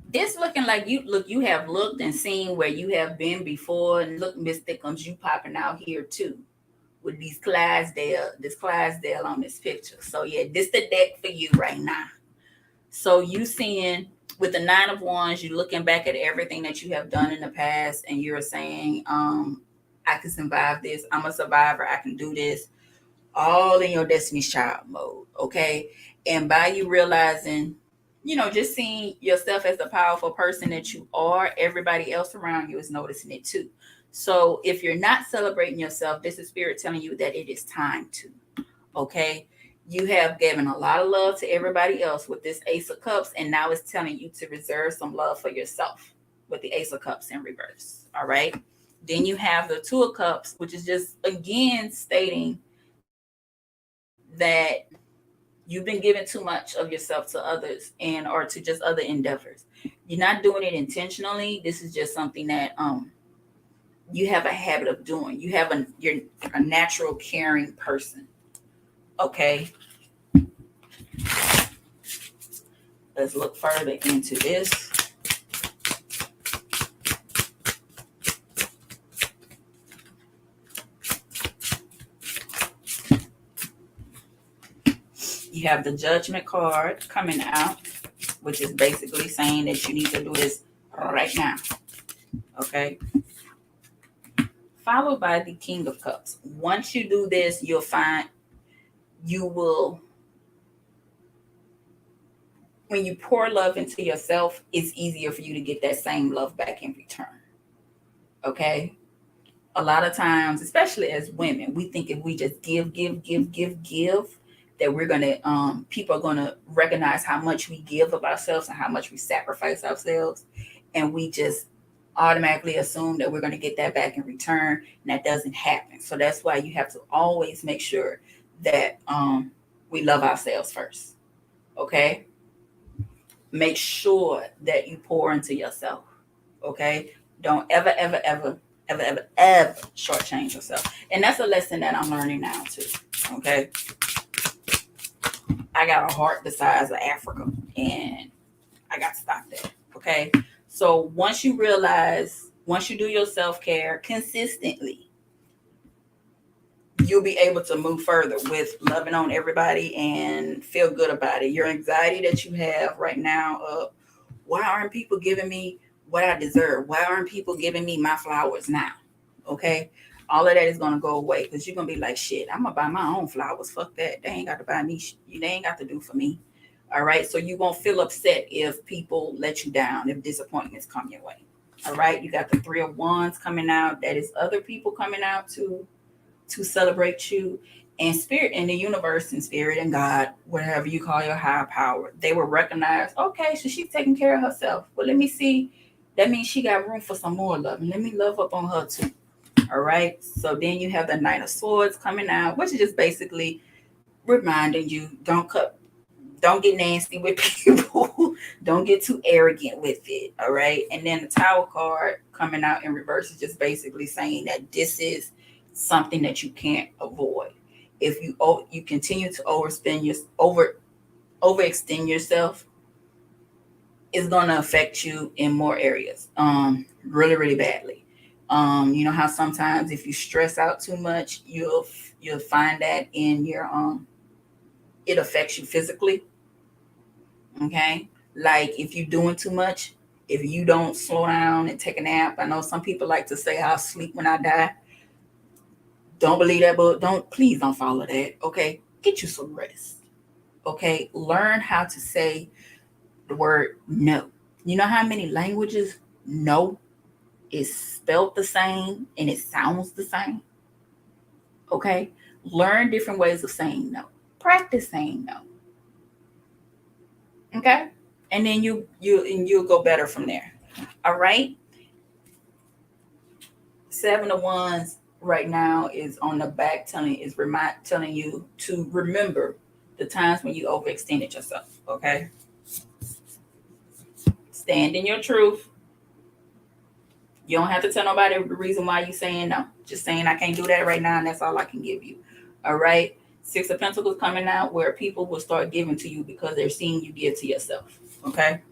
This looking like you have looked and seen where you have been before, and look, Miss Thickums, you popping out here too with this Clydesdale on this picture. So yeah, this the deck for you right now. So you seeing with the 9 of Wands, you're looking back at everything that you have done in the past, and you're saying, I can survive this. I'm a survivor. I can do this. All in your Destiny's Child mode, okay? And by you realizing, just seeing yourself as the powerful person that you are, everybody else around you is noticing it too. So if you're not celebrating yourself, this is Spirit telling you that it is time to, okay? You have given a lot of love to everybody else with this Ace of Cups, and now it's telling you to reserve some love for yourself with the Ace of Cups in reverse, all right? Then you have the 2 of Cups, which is just, again, stating that you've been giving too much of yourself to others or to just other endeavors. You're not doing it intentionally. This is just something that you have a habit of doing. You're a natural caring person. Okay. Let's look further into this. You have the Judgment card coming out, which is basically saying that you need to do this right now. Okay. Followed by the King of Cups. Once you do this, you'll find you will, when you pour love into yourself, it's easier for you to get that same love back in return. Okay. A lot of times, especially as women, we think if we just give, that we're gonna people are gonna recognize how much we give of ourselves and how much we sacrifice ourselves, and we just automatically assume that we're going to get that back in return, and that doesn't happen. So that's why you have to always make sure that we love ourselves first. Okay, make sure that you pour into yourself. Okay, don't ever shortchange yourself. And that's a lesson that I'm learning now too. Okay, I got a heart the size of Africa, and I got to stop that. Okay, so once you do your self-care consistently, you'll be able to move further with loving on everybody and feel good about it. Your anxiety that you have right now of, why aren't people giving me what I deserve? Why aren't people giving me my flowers now? Okay, all of that is going to go away, because you're going to be like, shit, I'm going to buy my own flowers. Fuck that. They ain't got to buy me. They ain't got to do for me. All right, so you won't feel upset if people let you down, if disappointments come your way. All right, you got the 3 of Wands coming out. That is other people coming out to celebrate you. And Spirit and the universe and Spirit and God, whatever you call your higher power, they will recognize, okay, so she's taking care of herself. Well, let me see. That means she got room for some more love. And let me love up on her too. All right. So then you have the Knight of Swords coming out, which is just basically reminding you, don't get nasty with people. Don't get too arrogant with it. All right. And then the Tower card coming out in reverse is just basically saying that this is something that you can't avoid. If you continue to overextend yourself, it's going to affect you in more areas, really, really badly. You know how sometimes if you stress out too much, you'll find that in your it affects you physically. Okay, like if you're doing too much, if you don't slow down and take a nap. I know some people like to say, I'll sleep when I die. Don't believe that, but please don't follow that. Okay, get you some rest. Okay, learn how to say the word no. You know how many languages no is spelled the same and it sounds the same? Okay, learn different ways of saying no. Practice saying no. Okay, and then you'll go better from there. All right. Seven of Wands right now is on the back telling you to remember the times when you overextended yourself. Okay. Stand in your truth. You don't have to tell nobody the reason why you're saying no. Just saying I can't do that right now, and that's all I can give you. All right. Six of Pentacles coming out where people will start giving to you because they're seeing you give to yourself. Okay.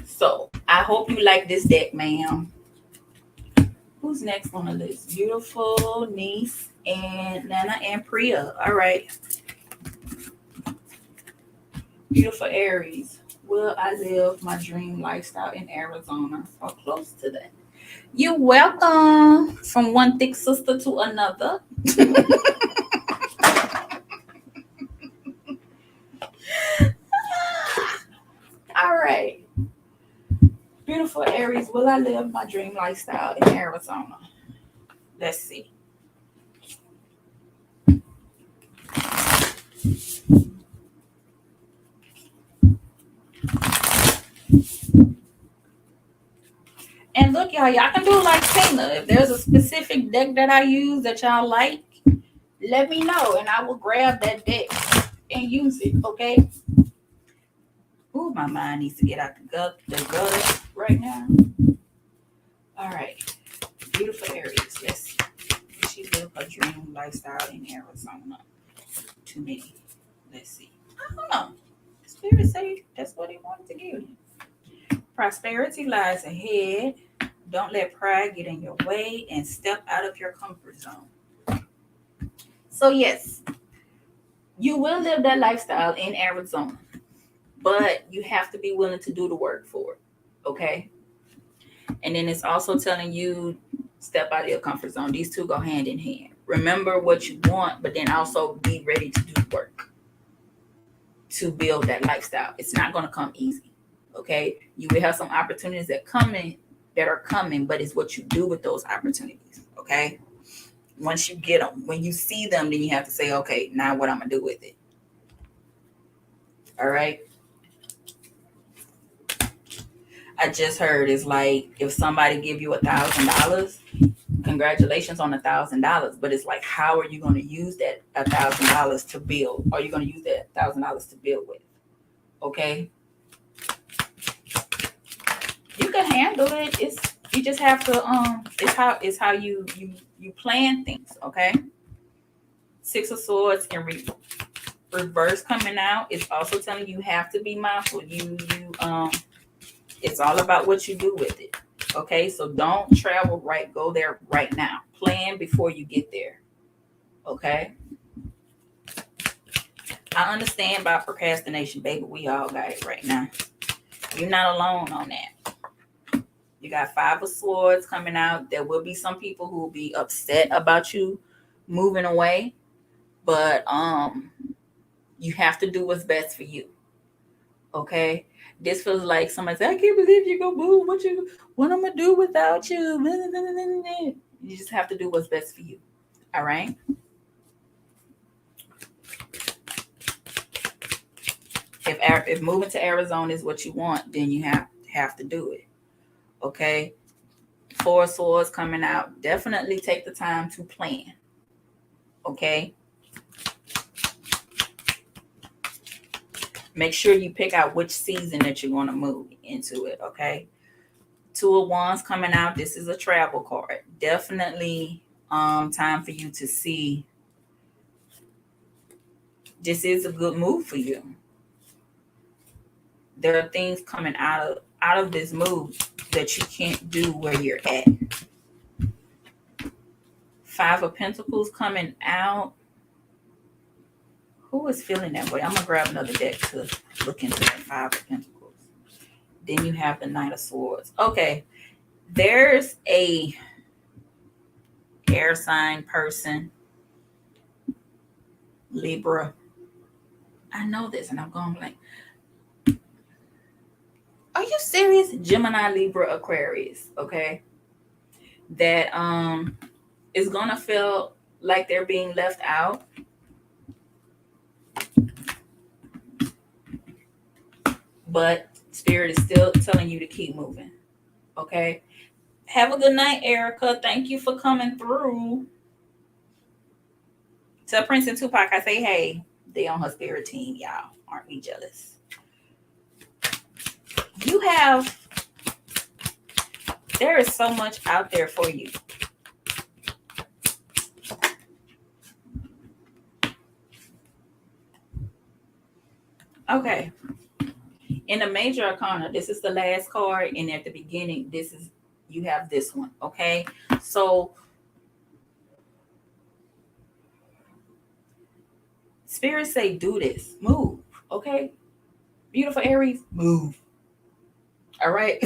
So I hope you like this deck, ma'am. Who's next on the list? Beautiful niece and Nana and Priya. All right. Beautiful Aries. Will I live my dream lifestyle in Arizona or close to that? You're welcome. From one thick sister to another. All right. Beautiful Aries. Will I live my dream lifestyle in Arizona? Let's see. And look, y'all can do like Tina. If there's a specific deck that I use that y'all like, let me know and I will grab that deck and use it, okay? Ooh, my mind needs to get out the gutter right now. All right. Beautiful Aries. Let's see. She live her dream lifestyle in Arizona. Too many. Let's see. I don't know. Spirit say that's what he wanted to give you. Prosperity lies ahead. Don't let pride get in your way and step out of your comfort zone. So yes, you will live that lifestyle in Arizona, but you have to be willing to do the work for it. Okay. And then it's also telling you step out of your comfort zone. These two go hand in hand. Remember what you want, but then also be ready to do the work to build that lifestyle. It's not going to come easy. Okay. You will have some opportunities that are coming, but it's what you do with those opportunities. Okay. Once you get them, when you see them, then you have to say, okay, now what I'm going to do with it. All right. I just heard it's like if somebody give you $1,000, congratulations on $1,000. But it's like, how are you going to use that $1,000 to build? Are you going to use that $1,000 to build with? Okay. You can handle it. You just have to it's how you plan things. Okay. Six of Swords in reverse coming out. It's also telling you have to be mindful. It's all about what you do with it. Okay, so don't go there right now. Plan before you get there. Okay. I understand about procrastination, baby. We all got it right now. You're not alone on that. You got Five of Swords coming out. There will be some people who will be upset about you moving away, but you have to do what's best for you. Okay. This feels like somebody said, I can't believe you're gonna move. What I'm gonna do without you? You just have to do what's best for you. All right. If moving to Arizona is what you want, then you have to do it. Okay. Four of Swords coming out. Definitely take the time to plan. Okay. Make sure you pick out which season that you're going to move into it, okay? Two of Wands coming out. This is a travel card. Definitely time for you to see. This is a good move for you. There are things coming out of this move that you can't do where you're at. Five of Pentacles coming out. Who is feeling that way? I'm going to grab another deck to look into that Five of Pentacles. Then you have the Knight of Swords. Okay. There's a air sign person. Libra. I know this and I'm going blank. Are you serious? Gemini, Libra, Aquarius. Okay. That is going to feel like they're being left out. But Spirit is still telling you to keep moving. Okay. Have a good night, Erica. Thank you for coming through. Tell Prince and Tupac I say hey. They on her spirit team, y'all. Aren't we jealous? There is so much out there for you. Okay. In the major arcana, this is the last card, and at the beginning, you have this one. Okay. So Spirit say do this. Move. Okay. Beautiful Aries, move. All right.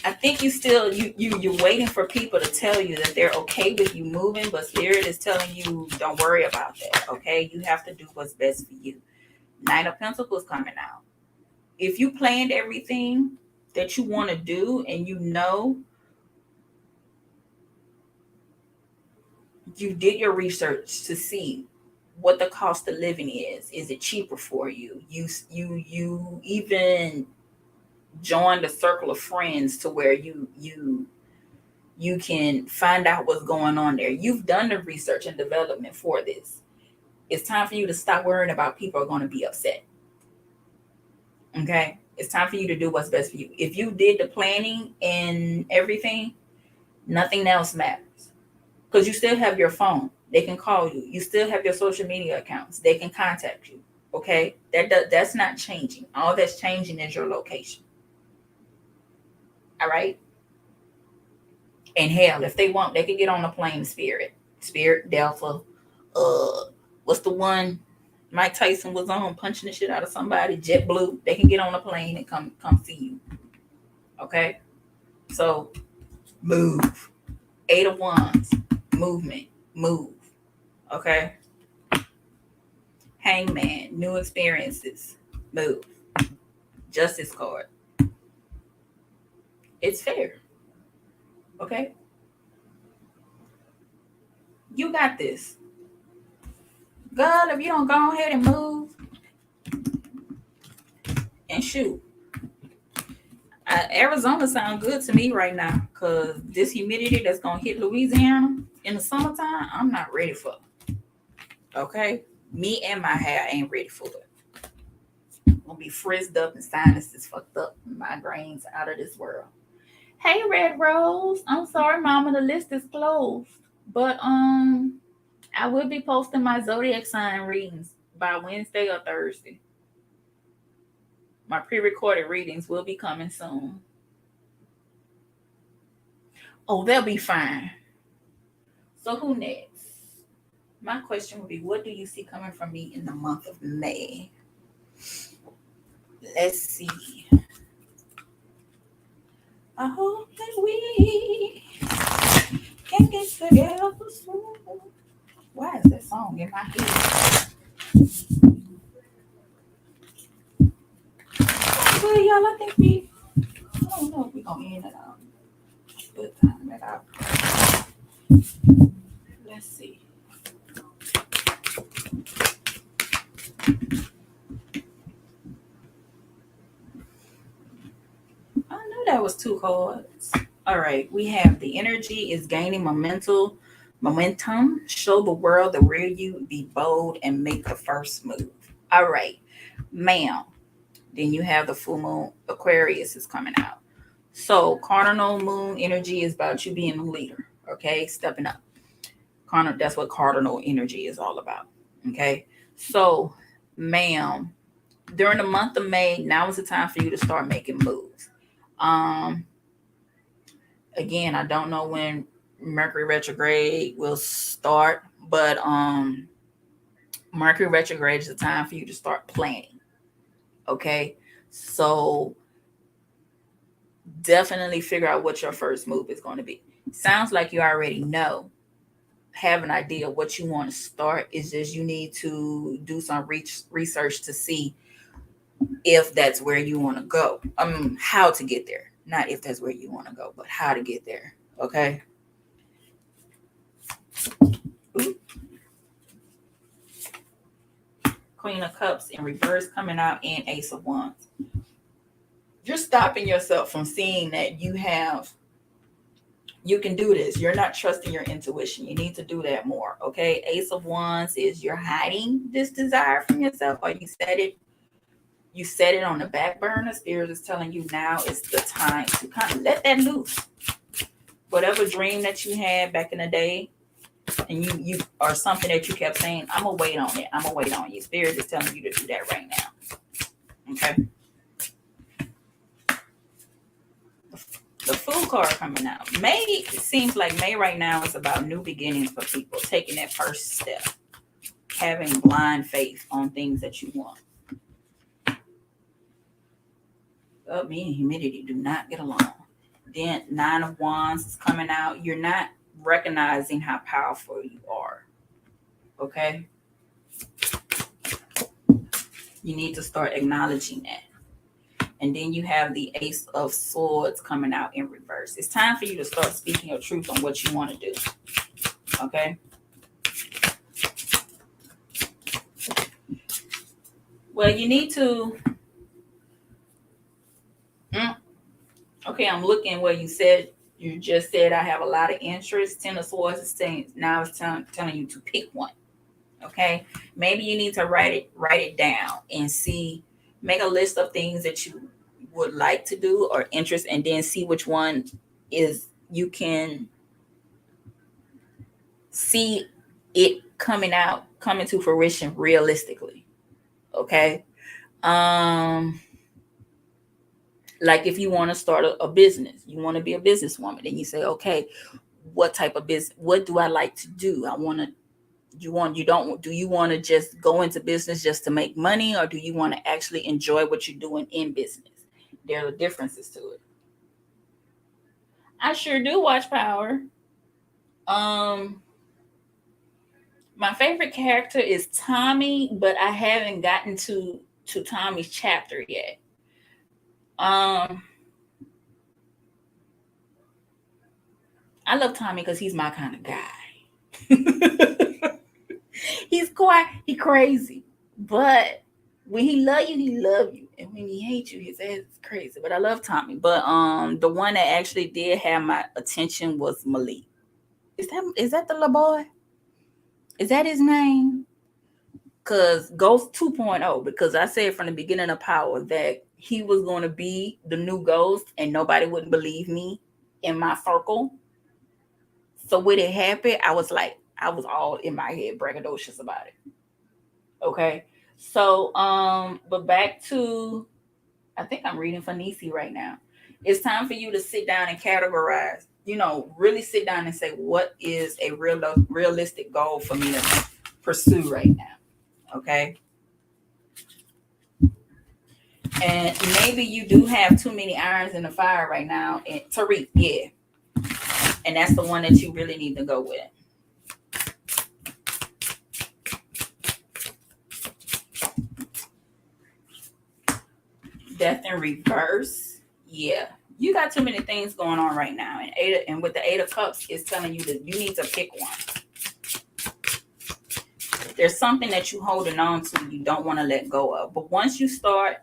I think you're waiting for people to tell you that they're okay with you moving, but Spirit is telling you don't worry about that. Okay. You have to do what's best for you. Nine of Pentacles coming out. If you planned everything that you want to do and you did your research to see what the cost of living is it cheaper for you? You even joined a circle of friends to where you can find out what's going on there. You've done the research and development for this. It's time for you to stop worrying about people are going to be upset. Okay? It's time for you to do what's best for you. If you did the planning and everything, nothing else matters. Because you still have your phone. They can call you. You still have your social media accounts. They can contact you. Okay? That's not changing. All that's changing is your location. All right? And hell, if they want, they can get on a plane. Spirit, Delta. What's the one Mike Tyson was on punching the shit out of somebody? JetBlue. They can get on a plane and come see you. Okay? So move. 8 of Wands. Movement. Move. Okay? Hangman. New experiences. Move. Justice card. It's fair. Okay? You got this. God, if you don't go ahead and move and shoot. Arizona sounds good to me right now because this humidity that's going to hit Louisiana in the summertime, I'm not ready for it. Okay? Me and my hair ain't ready for it. I'm going to be frizzed up and sinuses fucked up. Migraines out of this world. Hey, Red Rose. I'm sorry, Mama. The list is closed. But I will be posting my zodiac sign readings by Wednesday or Thursday. My pre-recorded readings will be coming soon. Oh, they'll be fine. So who next? My question would be, what do you see coming from me in the month of May? Let's see. I hope that we can get together soon. Why is that song in my head? Well, y'all, I don't know if we're going to end it out. Good time it out. Let's see. I knew that was 2 cards. All right, we have the energy is gaining momentum. Show the world the real you. Be bold and make the first move. All right, ma'am. Then you have the full moon. Aquarius is coming out. So cardinal moon energy is about you being a leader. Okay, stepping up. That's what cardinal energy is all about. Okay, so ma'am, during the month of May, now is the time for you to start making moves. Again, I don't know when Mercury retrograde will start, but Mercury retrograde is the time for you to start planning. Okay, so definitely figure out what your first move is going to be. Sounds like you already know, have an idea what you want to start. Is just you need to do some research to see if that's where you want to go. How to get there. Not if that's where you want to go, but how to get there. Okay. Ooh. Queen of Cups in reverse coming out, and Ace of Wands. You're stopping yourself from seeing that you can do this. You're not trusting your intuition. You need to do that more. Okay. Ace of Wands is you're hiding this desire from yourself, or you set it on the back burner. Spirit is telling you now is the time to kind of let that loose. Whatever dream that you had back in the day, and you or something that you kept saying, I'm gonna wait on it. I'm gonna wait on you. Spirit is telling you to do that right now. Okay. The Fool card coming out. May, it seems like May right now is about new beginnings for people, taking that first step, having blind faith on things that you want. Oh, me and humidity do not get along. Then 9 of Wands is coming out. You're not recognizing how powerful you are. Okay? You need to start acknowledging that. And then you have the Ace of Swords coming out in reverse. It's time for you to start speaking your truth on what you want to do. Okay? Well, you need to... Okay, I'm looking where you just said I have a lot of interest. 10 of Swords is saying, now it's telling you to pick one. Okay? Maybe you need to write it down and see, make a list of things that you would like to do or interest, and then see which one is you can see it coming to fruition realistically. Okay. Like if you want to start a business, you want to be a businesswoman, and you say, okay, what type of business, what do I like to do? Do you want to just go into business just to make money, or do you want to actually enjoy what you're doing in business? There are differences to it. I sure do watch Power. My favorite character is Tommy, but I haven't gotten to Tommy's chapter yet. I love Tommy because he's my kind of guy. He's crazy, but when he love you, and when he hates you, his ass is crazy. But I love Tommy. But the one that actually did have my attention was Malik. Is that the little boy? Is that his name? Because Ghost 2.0, because I said from the beginning of Power that he was going to be the new Ghost, and nobody wouldn't believe me in my circle. So when it happened, I was all in my head braggadocious about it. Okay. So, but back to, I think I'm reading for Nisi right now. It's time for you to sit down and categorize, really sit down and say, what is a realistic goal for me to pursue right now? Okay. And maybe you do have too many irons in the fire right now. And Tariq, yeah. And that's the one that you really need to go with. Death in reverse. Yeah. You got too many things going on right now. And with the 8 of Cups, it's telling you that you need to pick one. There's something that you're holding on to you don't want to let go of. But once you start,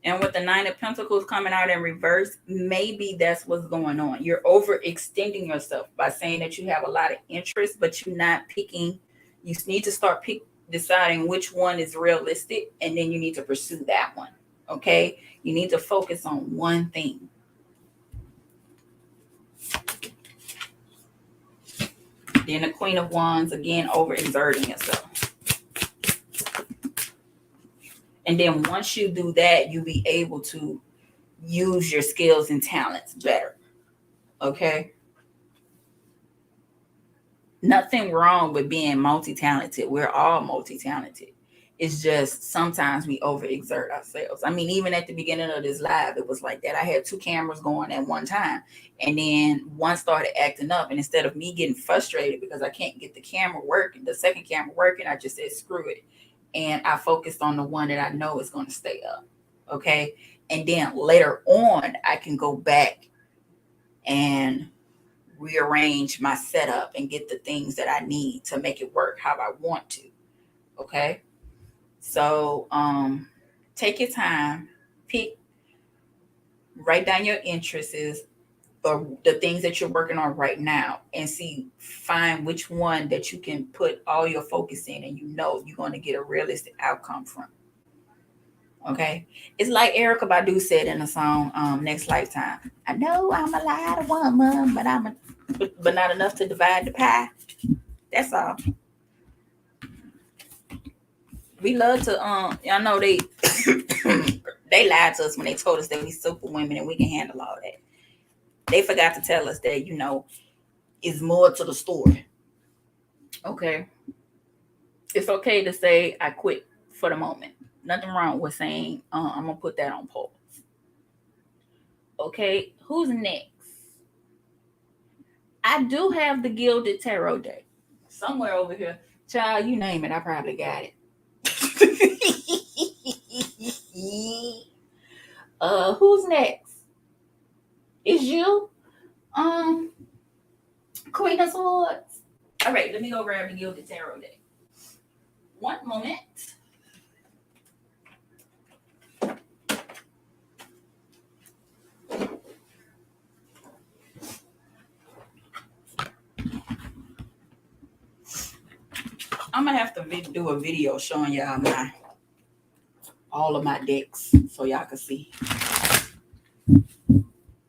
and with the 9 of Pentacles coming out in reverse, maybe that's what's going on. You're overextending yourself by saying that you have a lot of interest, but you're not picking. You need to start deciding which one is realistic, and then you need to pursue that one. Okay? You need to focus on one thing. Then the Queen of Wands, again, overexerting yourself. And then once you do that, you'll be able to use your skills and talents better. Okay? Nothing wrong with being multi-talented. We're all multi-talented. It's just sometimes we overexert ourselves. I mean, even at the beginning of this live, it was like that. I had 2 cameras going at one time. And then one started acting up. And instead of me getting frustrated because I can't get the camera working, the second camera working, I just said, screw it. And I focused on the one that I know is going to stay up. Okay. And then later on, I can go back and rearrange my setup and get the things that I need to make it work how I want to. Okay. So take your time, write down your interests or the things that you're working on right now and find which one that you can put all your focus in and you're going to get a realistic outcome from. Okay. It's like Erica Badu said in the song Next Lifetime. I know I'm a lot of woman, but not enough to divide the pie. That's all. We love to y'all know they they lied to us when they told us that we super women and we can handle all that. They forgot to tell us that, it's more to the story. Okay. It's okay to say I quit for the moment. Nothing wrong with saying I'm gonna put that on pause. Okay, who's next? I do have the Gilded Tarot deck somewhere over here. Child, you name it, I probably got it. Who's next? Is you? Queen of Swords. All right, let me go grab the Gilded Tarot deck. One moment. I'm gonna have to do a video showing y'all all of my decks so y'all can see.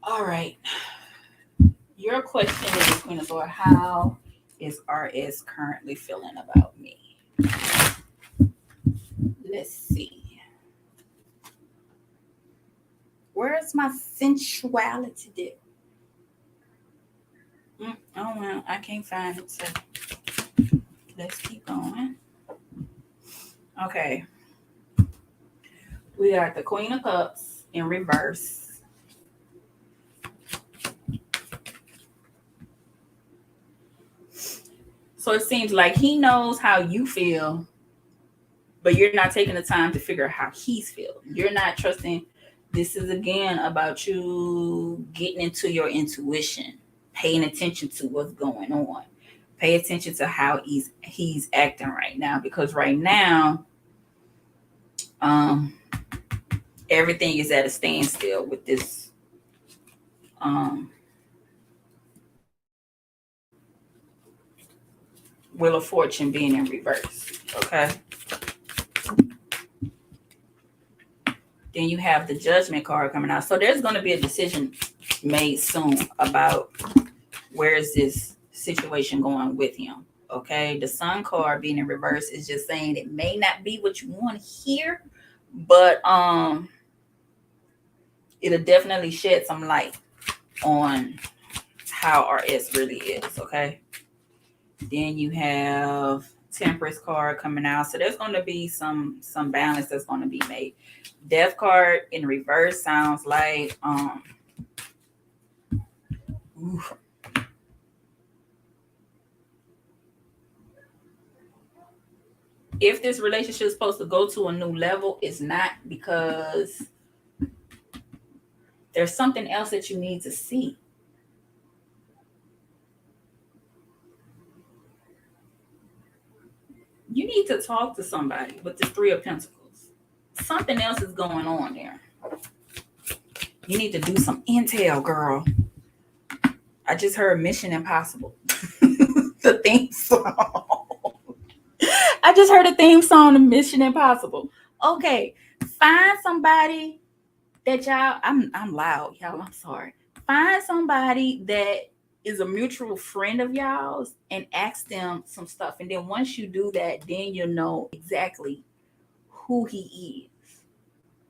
All right. Your question is, Queen of Swords, how is RS currently feeling about me? Let's see. Where's my sensuality? Oh well, I can't find it. So let's keep going. Okay. We got the Queen of Cups in reverse. So it seems like he knows how you feel, but you're not taking the time to figure out how he's feeling. You're not trusting. This is again about you getting into your intuition, paying attention to what's going on. Pay attention to how he's acting right now, because right now, everything is at a standstill with this Wheel of Fortune being in reverse. Okay. Then you have the Judgment card coming out. So there's going to be a decision made soon about where is this situation going with him. Okay. The Sun card being in reverse is just saying it may not be what you want to hear, but it'll definitely shed some light on how RS really is. Okay. Then you have Temperance card coming out. So there's going to be some balance that's going to be made. Death card in reverse sounds like if this relationship is supposed to go to a new level, it's not, because there's something else that you need to see. You need to talk to somebody with the Three of Pentacles. Something else is going on there. You need to do some intel, girl. I just heard Mission Impossible. The theme song. I just heard a theme song of Mission Impossible. Okay, find somebody that y'all. I'm loud, y'all. I'm sorry. Find somebody that is a mutual friend of y'all's and ask them some stuff. And then once you do that, then you'll know exactly who he is.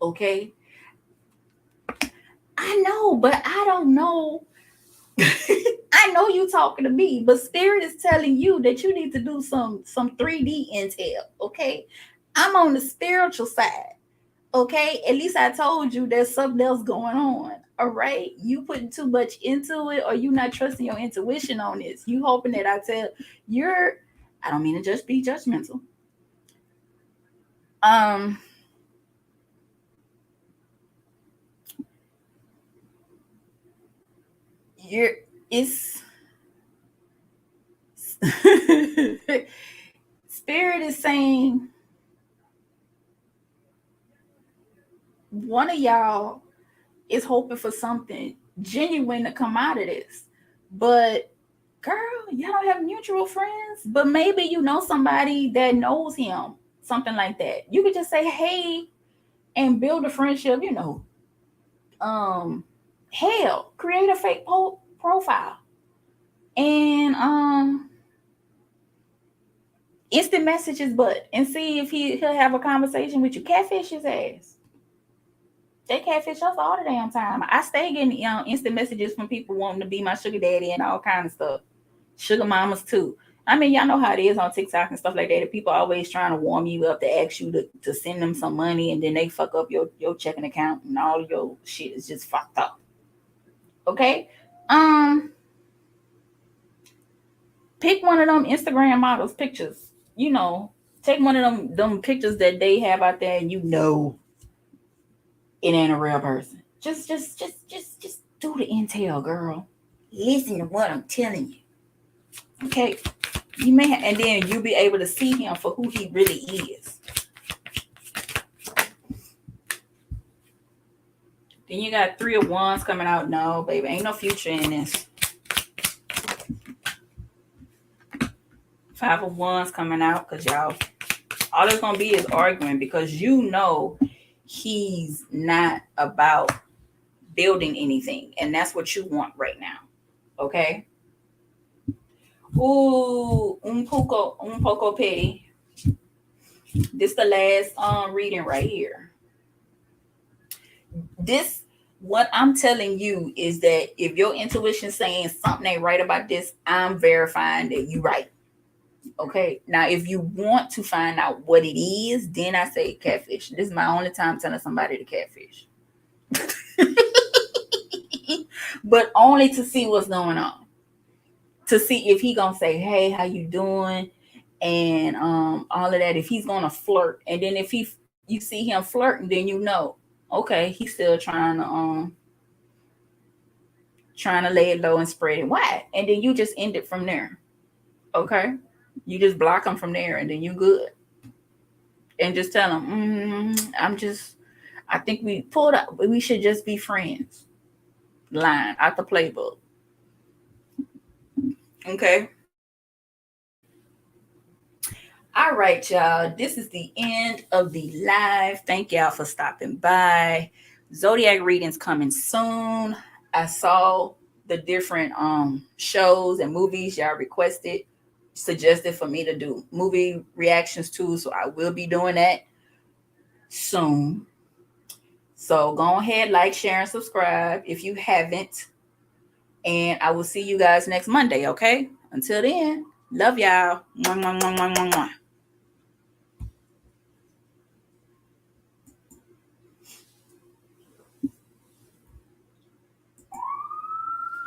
Okay? I know, but I don't know. I know you talking to me, but Spirit is telling you that you need to do some 3D intel. Okay? I'm on the spiritual side. Okay? At least I told you there's something else going on. All right, you putting too much into it, or you not trusting your intuition on this. You hoping that I don't mean to just be judgmental. Spirit Spirit is saying one of y'all is hoping for something genuine to come out of this. But girl, y'all don't have mutual friends, but maybe you know somebody that knows him, something like that. You could just say, hey, and build a friendship, hell, create a fake profile and instant messages, and see if he'll have a conversation with you. Catfish his ass. They catfish us all the damn time. I stay getting instant messages from people wanting to be my sugar daddy and all kind of stuff. Sugar mamas too. I mean, y'all know how it is on TikTok and stuff like that. People are always trying to warm you up to ask you to send them some money, and then they fuck up your checking account and all your shit is just fucked up. Okay? Pick one of them Instagram models pictures. Take one of them pictures that they have out there, and it ain't a real person. Just do the intel, girl. Listen to what I'm telling you. Okay? You may and then you'll be able to see him for who he really is. Then you got 3 of Wands coming out. No, baby, ain't no future in this. 5 of Wands coming out because y'all, all there's gonna be is arguing because he's not about building anything, and that's what you want right now. Okay. Ooh, un poco petty. This the last reading right here. This, what I'm telling you is that if your intuition saying something ain't right about this, I'm verifying that you right. Okay. Now, if you want to find out what it is, then I say catfish. This is my only time telling somebody to catfish. But only to see what's going on. To see if he gonna say, hey, how you doing? And all of that. If he's gonna flirt. And then if you see him flirting, then okay, he's still trying to lay it low and spread it wide. And then you just end it from there. Okay? You just block him from there and then you good. And just tell him, I think we should just be friends. Line out the playbook. Okay. All right, y'all. This is the end of the live. Thank y'all for stopping by. Zodiac readings coming soon. I saw the different shows and movies y'all suggested for me to do movie reactions to, so I will be doing that soon. So go ahead, like, share, and subscribe if you haven't. And I will see you guys next Monday, okay? Until then, love y'all. Mwah, mwah, mwah, mwah, mwah, mwah.